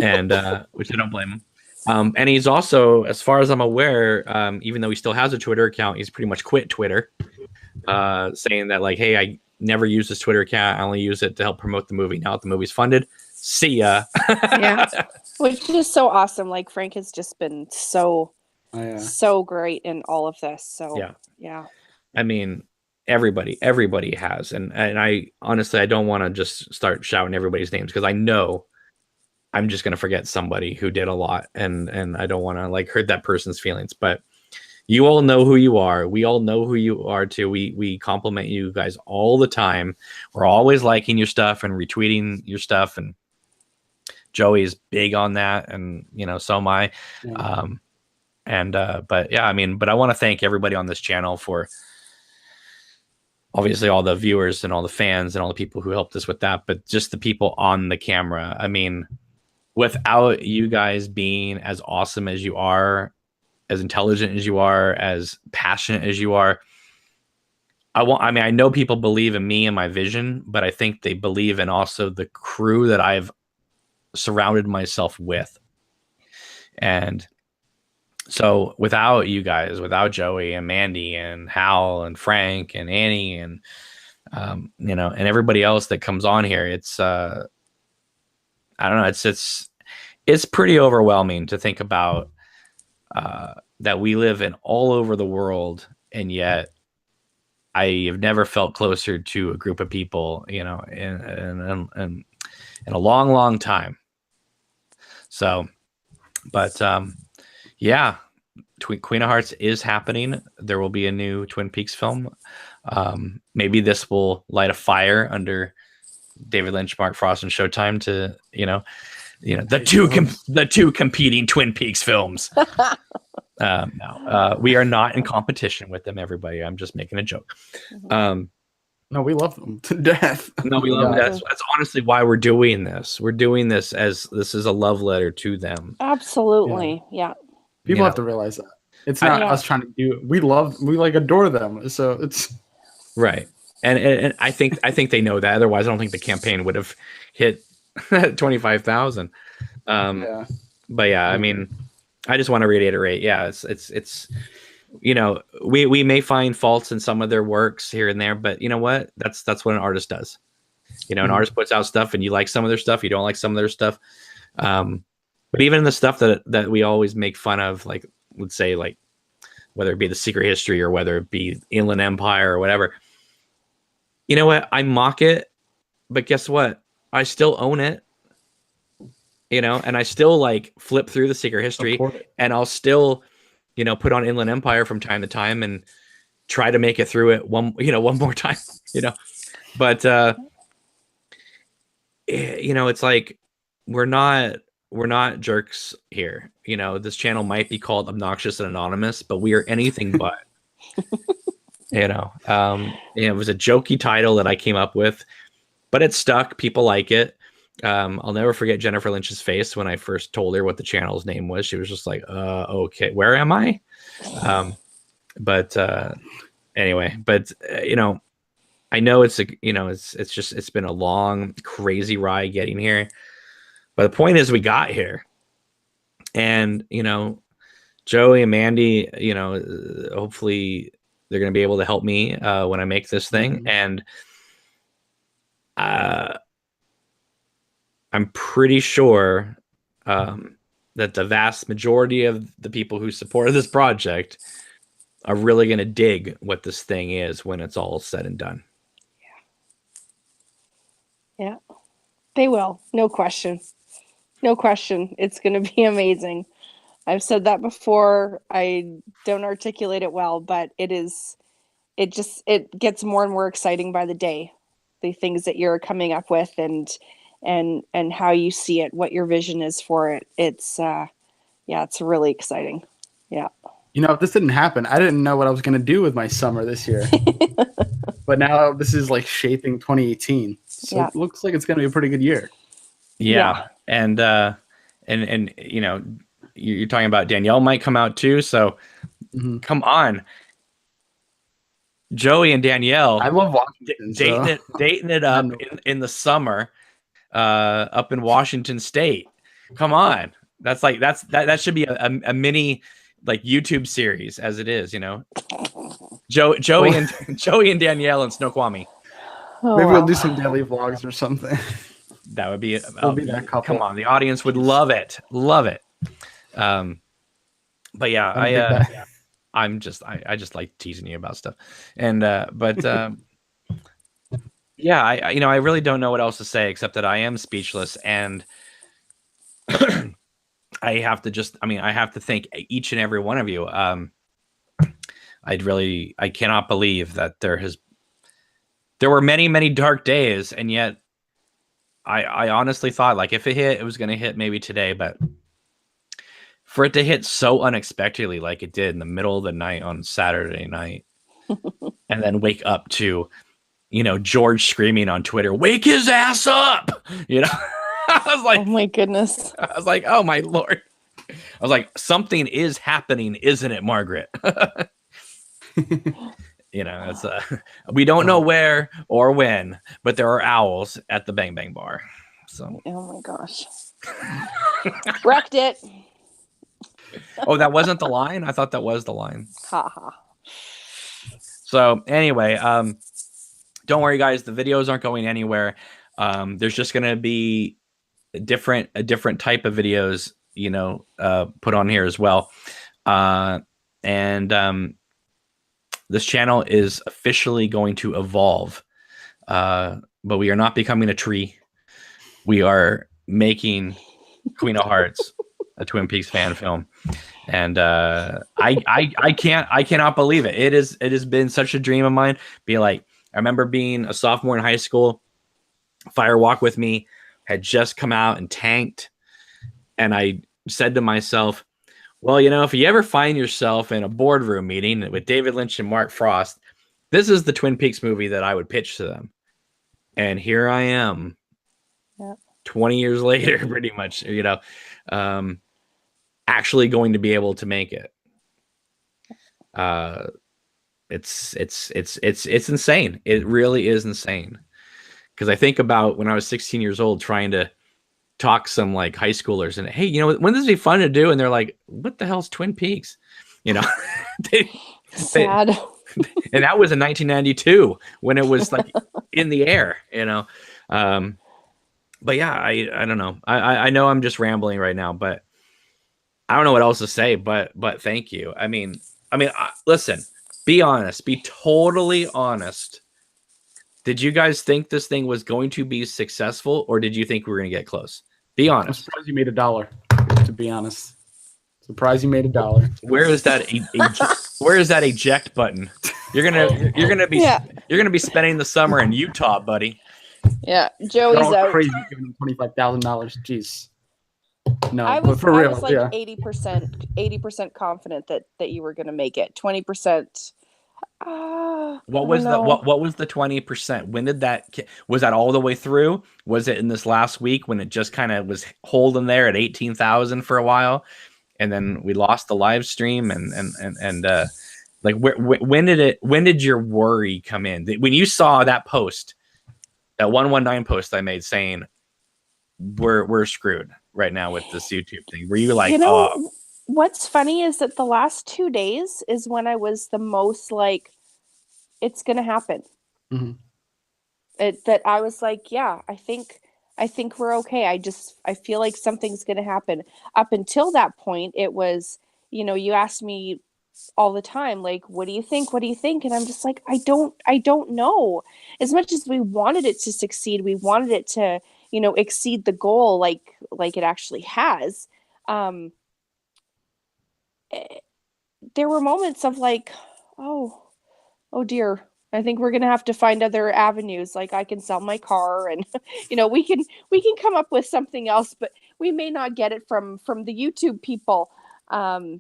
and which I don't blame him. And he's also, as far as I'm aware, even though he still has a Twitter account, he's pretty much quit Twitter, saying that hey, I never use this Twitter account. I only use it to help promote the movie. Now that the movie's funded, see ya. Yeah. Which is so awesome. Frank has just been so great in all of this. So yeah. Everybody has, and I honestly, I don't want to just start shouting everybody's names, because I know I'm just going to forget somebody who did a lot, and I don't want to hurt that person's feelings. But you all know who you are. We all know who you are too. We compliment you guys all the time. We're always liking your stuff and retweeting your stuff, and Joey is big on that, and so am I. Yeah. But I want to thank everybody on this channel for obviously all the viewers and all the fans and all the people who helped us with that, but just the people on the camera. Without you guys being as awesome as you are, as intelligent as you are, as passionate as you are, I know people believe in me and my vision, but I think they believe in also the crew that I've surrounded myself with. And so without you guys, without Joey and Mandy and Hal and Frank and Annie and and everybody else that comes on here, it's I don't know, it's pretty overwhelming to think about that we live in all over the world, and yet I have never felt closer to a group of people, in a long, long time. So, but yeah, Queen of Hearts is happening. There will be a new Twin Peaks film. Maybe this will light a fire under David Lynch, Mark Frost, and Showtime to the two competing Twin Peaks films. No, we are not in competition with them, everybody. I'm just making a joke. No, we love them to death. No, we love them. That's honestly why we're doing this. We're doing this as this is a love letter to them. Absolutely. Yeah. People have to realize that. It's not us trying to do it. We adore them. So it's right. And I think they know that. Otherwise, I don't think the campaign would have hit 25,000. But yeah, I just want to reiterate. Yeah, it's we may find faults in some of their works here and there, but you know what? That's what an artist does. An artist puts out stuff, and you like some of their stuff, you don't like some of their stuff. But even the stuff that we always make fun of, let's say, whether it be The Secret History or whether it be Inland Empire or whatever, you know what? I mock it, but guess what? I still own it. And I still flip through The Secret History, and I'll still, put on Inland Empire from time to time and try to make it through it one more time, but, it's we're not jerks here. This channel might be called Obnoxious and Anonymous, but we are anything but, it was a jokey title that I came up with, but it stuck. People like it. I'll never forget Jennifer Lynch's face when I first told her what the channel's name was. She was just like, okay, where am I? Anyway, I know it's been a long, crazy ride getting here, but the point is we got here, and, Joey and Mandy, hopefully they're going to be able to help me, when I make this thing. And, I'm pretty sure that the vast majority of the people who supported this project are really going to dig what this thing is when it's all said and done. Yeah, they will. No question. No question. It's going to be amazing. I've said that before. I don't articulate it well, but it gets more and more exciting by the day. The things that you're coming up with and how you see it, what your vision is for it. It's it's really exciting. Yeah. You know, if this didn't happen, I didn't know what I was going to do with my summer this year. But now this is like shaping 2018. So it looks like it's going to be a pretty good year. Yeah. And you know, you're talking about Danielle might come out too. So come on. Joey and Danielle. I love Washington. Dating it up in the summer up in Washington State. Come on. That should be a mini like YouTube series as it is, you know. Joey and Danielle and Snoqualmie. Maybe we'll do some daily vlogs or something. That would be we'll be that couple. Come on, the audience would love it. But yeah, I just like teasing you about stuff. And yeah, I really don't know what else to say except that I am speechless, and I have to thank each and every one of you. I cannot believe that there were many, many dark days, and yet I honestly thought like if it hit, it was going to hit maybe today, but for it to hit so unexpectedly like it did in the middle of the night on Saturday night, and then wake up to, you know, George screaming on Twitter, "Wake his ass up!" You know, I was like, oh my goodness. I was like, oh my Lord. I was like, something is happening, isn't it, Margaret? You know, it's we don't know where or when, but there are owls at the Bang Bang Bar. So, oh my gosh, wrecked it. Oh, that wasn't the line? I thought that was the line. Ha ha. So anyway, don't worry, guys. The videos aren't going anywhere. There's just going to be a different type of videos, you know, put on here as well. And this channel is officially going to evolve, but we are not becoming a tree. We are making Queen of Hearts, a Twin Peaks fan film, and I cannot believe it. It has been such a dream of mine. I remember being a sophomore in high school. Fire Walk With Me had just come out and tanked, and I said to myself, well, you know, if you ever find yourself in a boardroom meeting with David Lynch and Mark Frost, this is the Twin Peaks movie that I would pitch to them. And here I am, 20 years later, pretty much, you know, actually going to be able to make it. It's insane. It really is insane. Because I think about when I was 16 years old trying to talk some like high schoolers and, hey, you know, when this would be fun to do? And they're like, what the hell's Twin Peaks? You know, sad. And that was in 1992 when it was like in the air, you know? But yeah, I don't know. I know I'm just rambling right now, but I don't know what else to say, but thank you. I mean, listen, be honest, be totally honest. Did you guys think this thing was going to be successful, or did you think we were going to get close? Be honest. I'm surprised you made $1, to be honest. Surprised you made $1. Where is that? Where is that eject button? You're gonna be spending the summer in Utah, buddy. Yeah, Joey's out. Crazy giving him $25,000. Jeez. No, I but for real, I was like 80% confident that you were going to make it. 20%. What was the 20%? When did was that all the way through? Was it in this last week when it just kind of was holding there at 18,000 for a while, and then we lost the live stream and like when did your worry come in? When you saw that post, that 119 post I made saying we're screwed right now with this YouTube thing, were you like, oh? What's funny is that the last 2 days is when I was the most like, it's going to happen. Mm-hmm. That I was like, yeah, I think we're okay. I feel like something's going to happen. Up until that point, it was, you know, you asked me all the time, like, what do you think? What do you think? And I'm just like, I don't know. As much as we wanted it to succeed, we wanted it to, exceed the goal, like it actually has. Um, eh, there were moments of like, oh, oh dear. I think we're gonna have to find other avenues. Like I can sell my car, and we can come up with something else, but we may not get it from the YouTube people. But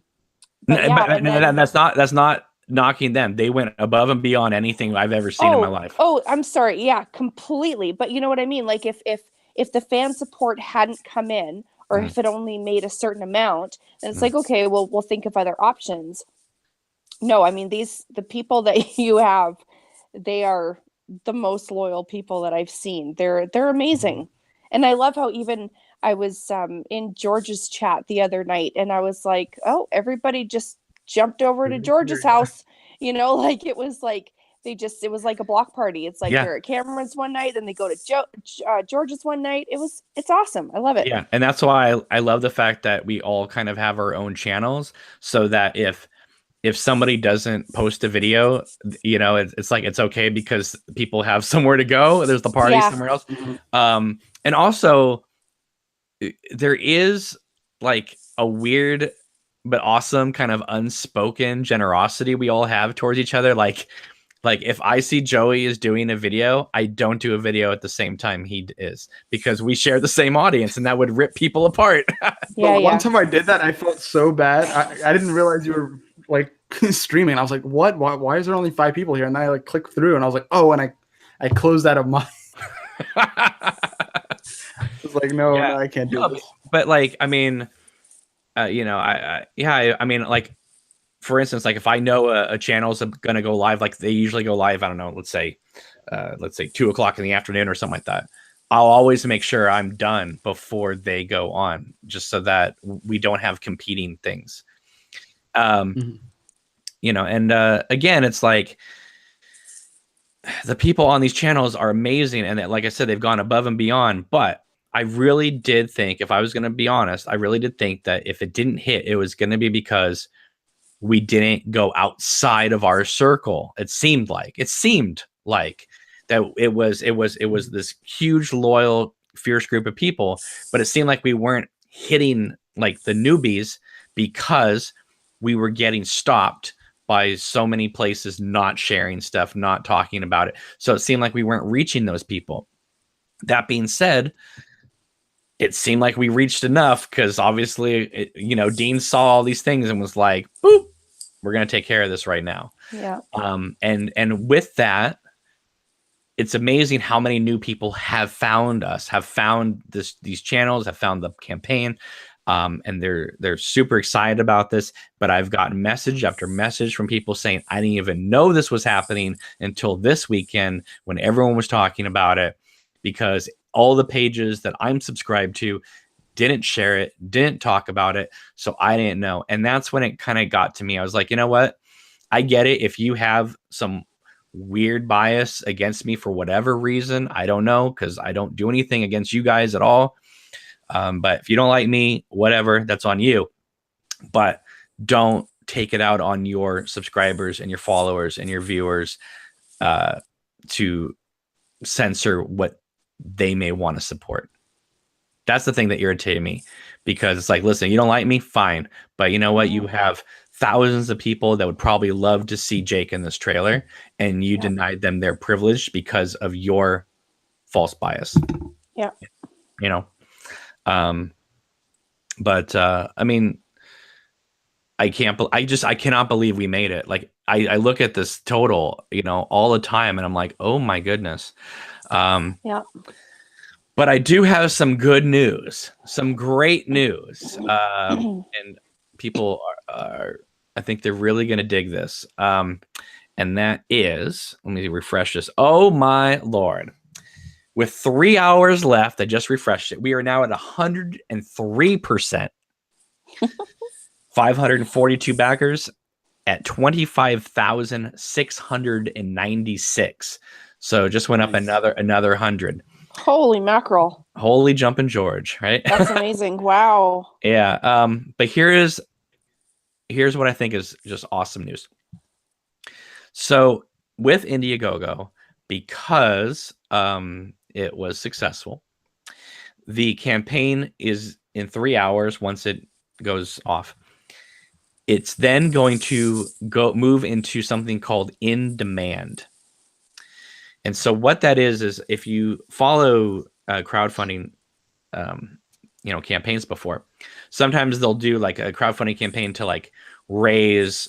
yeah, and then That's not knocking them. They went above and beyond anything I've ever seen in my life. I'm sorry. Yeah, completely. But you know what I mean? Like if the fan support hadn't come in, or if it only made a certain amount, then it's like, okay, well, we'll think of other options. No, I mean, the people that you have, they are the most loyal people that I've seen. They're amazing. And I love how even I was in George's chat the other night, and I was like, oh, everybody just jumped over to George's house. Like it was like it was like a block party. It's like they're at Cameron's one night, then they go to George's one night. It's awesome. I love it. Yeah, and that's why I love the fact that we all kind of have our own channels, so that if somebody doesn't post a video, it's like it's okay because people have somewhere to go. There's the party somewhere else. And also there is like a weird but awesome kind of unspoken generosity we all have towards each other. Like if I see Joey is doing a video, I don't do a video at the same time he is, because we share the same audience, and that would rip people apart. One time I did that, I felt so bad. I didn't realize you were like streaming. I was like, what? Why is there only 5 people here? And then I like clicked through, and I was like, oh, and I closed that of mine. I was like, no, I can't do this. But like, I mean, I mean, like, for instance, like if I know a channel's going to go live, like they usually go live, I don't know, let's say 2:00 in the afternoon or something like that. I'll always make sure I'm done before they go on, just so that we don't have competing things. And again, it's like the people on these channels are amazing. And that, like I said, they've gone above and beyond, but I really did think, if I was going to be honest, I really did think that if it didn't hit, it was going to be because we didn't go outside of our circle. It seemed like that it was this huge, loyal, fierce group of people, but it seemed like we weren't hitting like the newbies because we were getting stopped by so many places not sharing stuff, not talking about it. So it seemed like we weren't reaching those people. That being said, it seemed like we reached enough, because obviously, Dean saw all these things and was like, boop, we're going to take care of this right now. Yeah. And with that, it's amazing how many new people have found us, have found these channels, have found the campaign. And they're super excited about this. But I've gotten message after message from people saying, I didn't even know this was happening until this weekend when everyone was talking about it, because all the pages that I'm subscribed to didn't share it, didn't talk about it. So I didn't know. And that's when it kind of got to me. I was like, you know what? I get it. If you have some weird bias against me for whatever reason, I don't know, because I don't do anything against you guys at all. But if you don't like me, whatever, that's on you. But don't take it out on your subscribers and your followers and your viewers to censor what they may want to support. That's the thing that irritated me, because it's like, listen, you don't like me, fine. But you know what? You have thousands of people that would probably love to see Jake in this trailer, and you denied them their privilege because of your false bias. Yeah. But I mean, I cannot believe we made it. Like I look at this total, all the time, and I'm like, oh my goodness. Yeah. But I do have some good news, some great news. And people are, I think they're really going to dig this. And that is, let me refresh this. Oh my Lord. With 3 hours left, I just refreshed it. We are now at 103%. 542 backers at 25,696. So just went up another 100. Holy mackerel. Holy jumping George, right? That's amazing. Wow. Yeah. But here is here's what I think is just awesome news. So with Indiegogo, because it was successful, the campaign is in 3 hours once it goes off. It's then going to move into something called in demand. And so what that is if you follow crowdfunding campaigns before, sometimes they'll do like a crowdfunding campaign to like raise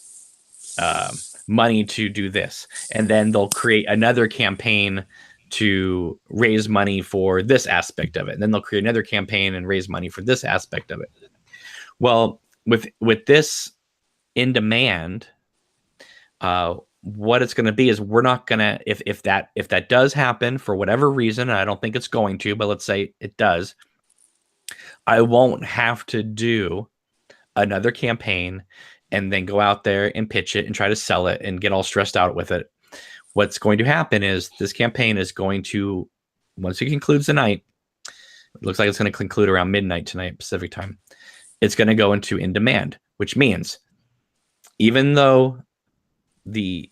money to do this, and then they'll create another campaign to raise money for this aspect of it, and then they'll create another campaign and raise money for this aspect of it. Well, with this in demand, what it's going to be is we're not going to, if that does happen for whatever reason, and I don't think it's going to, but let's say it does, I won't have to do another campaign and then go out there and pitch it and try to sell it and get all stressed out with it. What's going to happen is this campaign is going to, once it concludes the night, it looks like it's going to conclude around midnight tonight Pacific time, it's going to go into in demand, which means even though the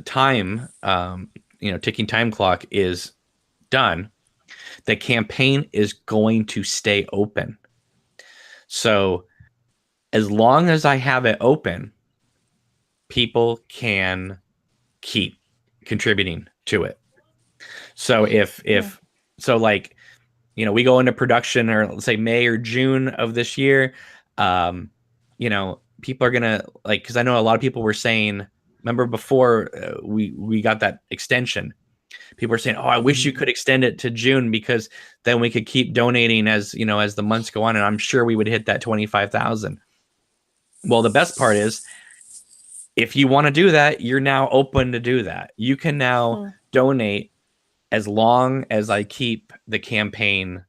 time, ticking time clock is done, the campaign is going to stay open. So as long as I have it open, people can keep contributing to it. So so like, we go into production, or let's say May or June of this year, people are gonna like, because I know a lot of people were saying, remember before we got that extension, people were saying, oh, I wish you could extend it to June, because then we could keep donating as the months go on, and I'm sure we would hit that 25,000. Well, the best part is, if you want to do that, you're now open to do that. You can now donate as long as I keep the campaign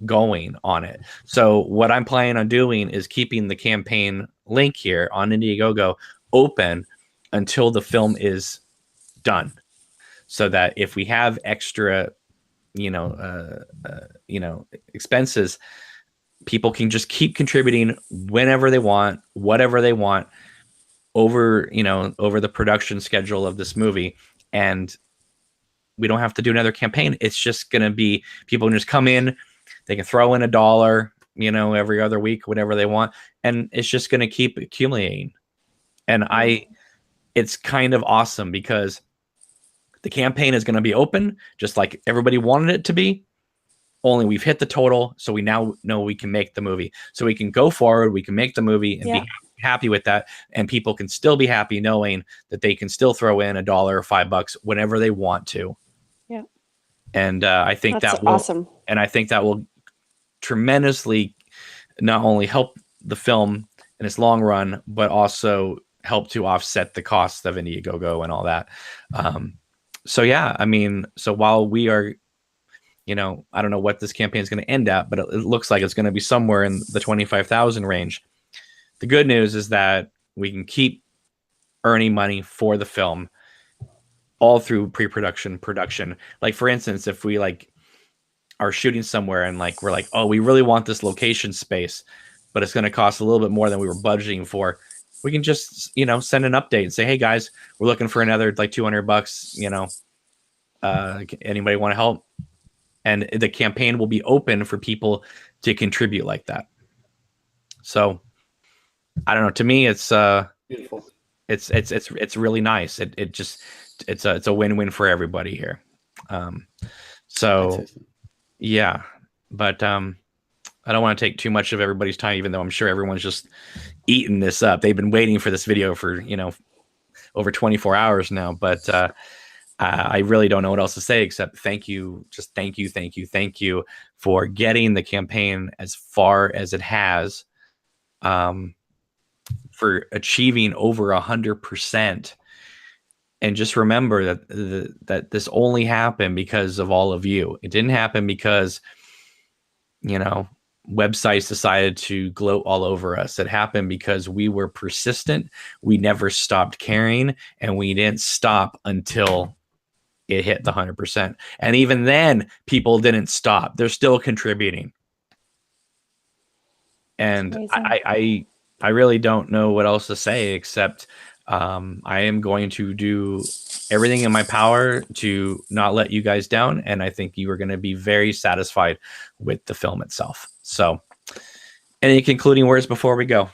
going on it. So what I'm planning on doing is keeping the campaign link here on Indiegogo open until the film is done, so that if we have extra, expenses, people can just keep contributing whenever they want, whatever they want, over the production schedule of this movie. And we don't have to do another campaign. It's just going to be, people can just come in, they can throw in $1, every other week, whatever they want. And it's just going to keep accumulating. And it's kind of awesome, because the campaign is going to be open just like everybody wanted it to be. Only we've hit the total, so we now know we can make the movie. So we can go forward, we can make the movie and be happy with that, and people can still be happy knowing that they can still throw in $1 or $5 whenever they want to. Yeah. And I think that's awesome. And I think that will tremendously not only help the film in its long run, but also help to offset the costs of Indiegogo and all that. So while we are, I don't know what this campaign is going to end at, but it looks like it's going to be somewhere in the 25,000 range. The good news is that we can keep earning money for the film all through pre-production, production. Like, for instance, if we are shooting somewhere and we're like, oh, we really want this location space, but it's going to cost a little bit more than we were budgeting for, we can just, send an update and say, hey guys, we're looking for another $200, anybody want to help? And the campaign will be open for people to contribute like that. So I don't know. To me, it's beautiful. It's really nice. It's a win-win for everybody here. Yeah, but I don't want to take too much of everybody's time, even though I'm sure everyone's just eating this up. They've been waiting for this video for over 24 hours now. But I really don't know what else to say except thank you. Just thank you for getting the campaign as far as it has, for achieving over 100%. And just remember that this only happened because of all of you. It didn't happen because, websites decided to gloat all over us. It happened because we were persistent. We never stopped caring, and we didn't stop until it hit the 100%. And even then, people didn't stop. They're still contributing. And I really don't know what else to say except I am going to do everything in my power to not let you guys down, and I think you are going to be very satisfied with the film itself. So, any concluding words before we go?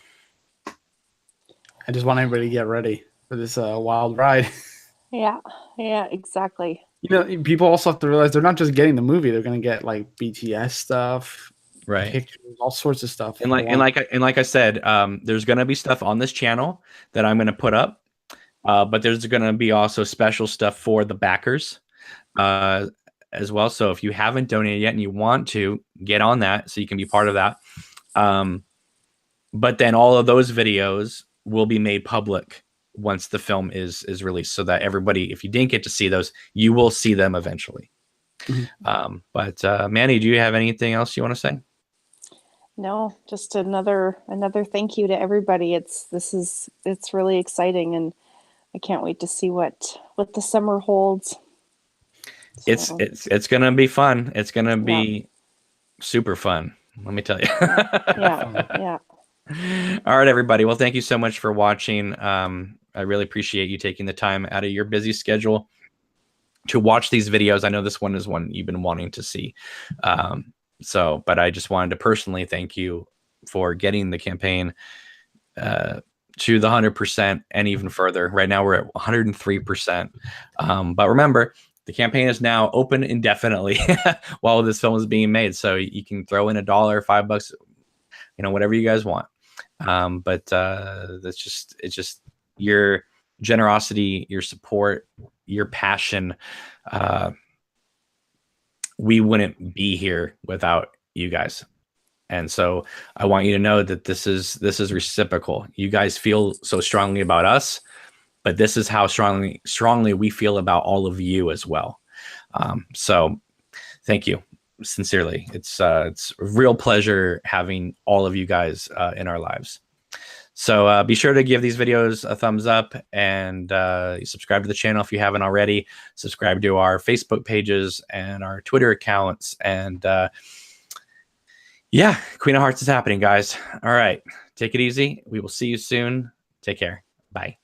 I just want everybody to get ready for this wild ride. Yeah, yeah, exactly. People also have to realize they're not just getting the movie; they're going to get like BTS stuff, Right. pictures, all sorts of stuff. And like I said, there's going to be stuff on this channel that I'm going to put up, but there's going to be also special stuff for the backers as well. So if you haven't donated yet and you want to, get on that so you can be part of that. But then all of those videos will be made public once the film is released, so that everybody, if you didn't get to see those, you will see them eventually. But Mandy, do you have anything else you want to say? No, just another thank you to everybody. It's really exciting, and I can't wait to see what the summer holds. So, It's gonna be fun. It's gonna be super fun. Let me tell you. yeah. All right, everybody. Well, thank you so much for watching. I really appreciate you taking the time out of your busy schedule to watch these videos. I know this one is one you've been wanting to see. But I just wanted to personally thank you for getting the campaign to the 100% and even further. Right now we're at 103%. But remember, the campaign is now open indefinitely while this film is being made. So you can throw in $1, $5, whatever you guys want. But it's just your generosity, your support, your passion. We wouldn't be here without you guys. And so I want you to know that this is reciprocal. You guys feel so strongly about us, but this is how strongly we feel about all of you as well. So thank you sincerely. It's a real pleasure having all of you guys in our lives. So be sure to give these videos a thumbs up, and subscribe to the channel if you haven't already. Subscribe to our Facebook pages and our Twitter accounts. And yeah, Queen of Hearts is happening, guys. All right. Take it easy. We will see you soon. Take care. Bye.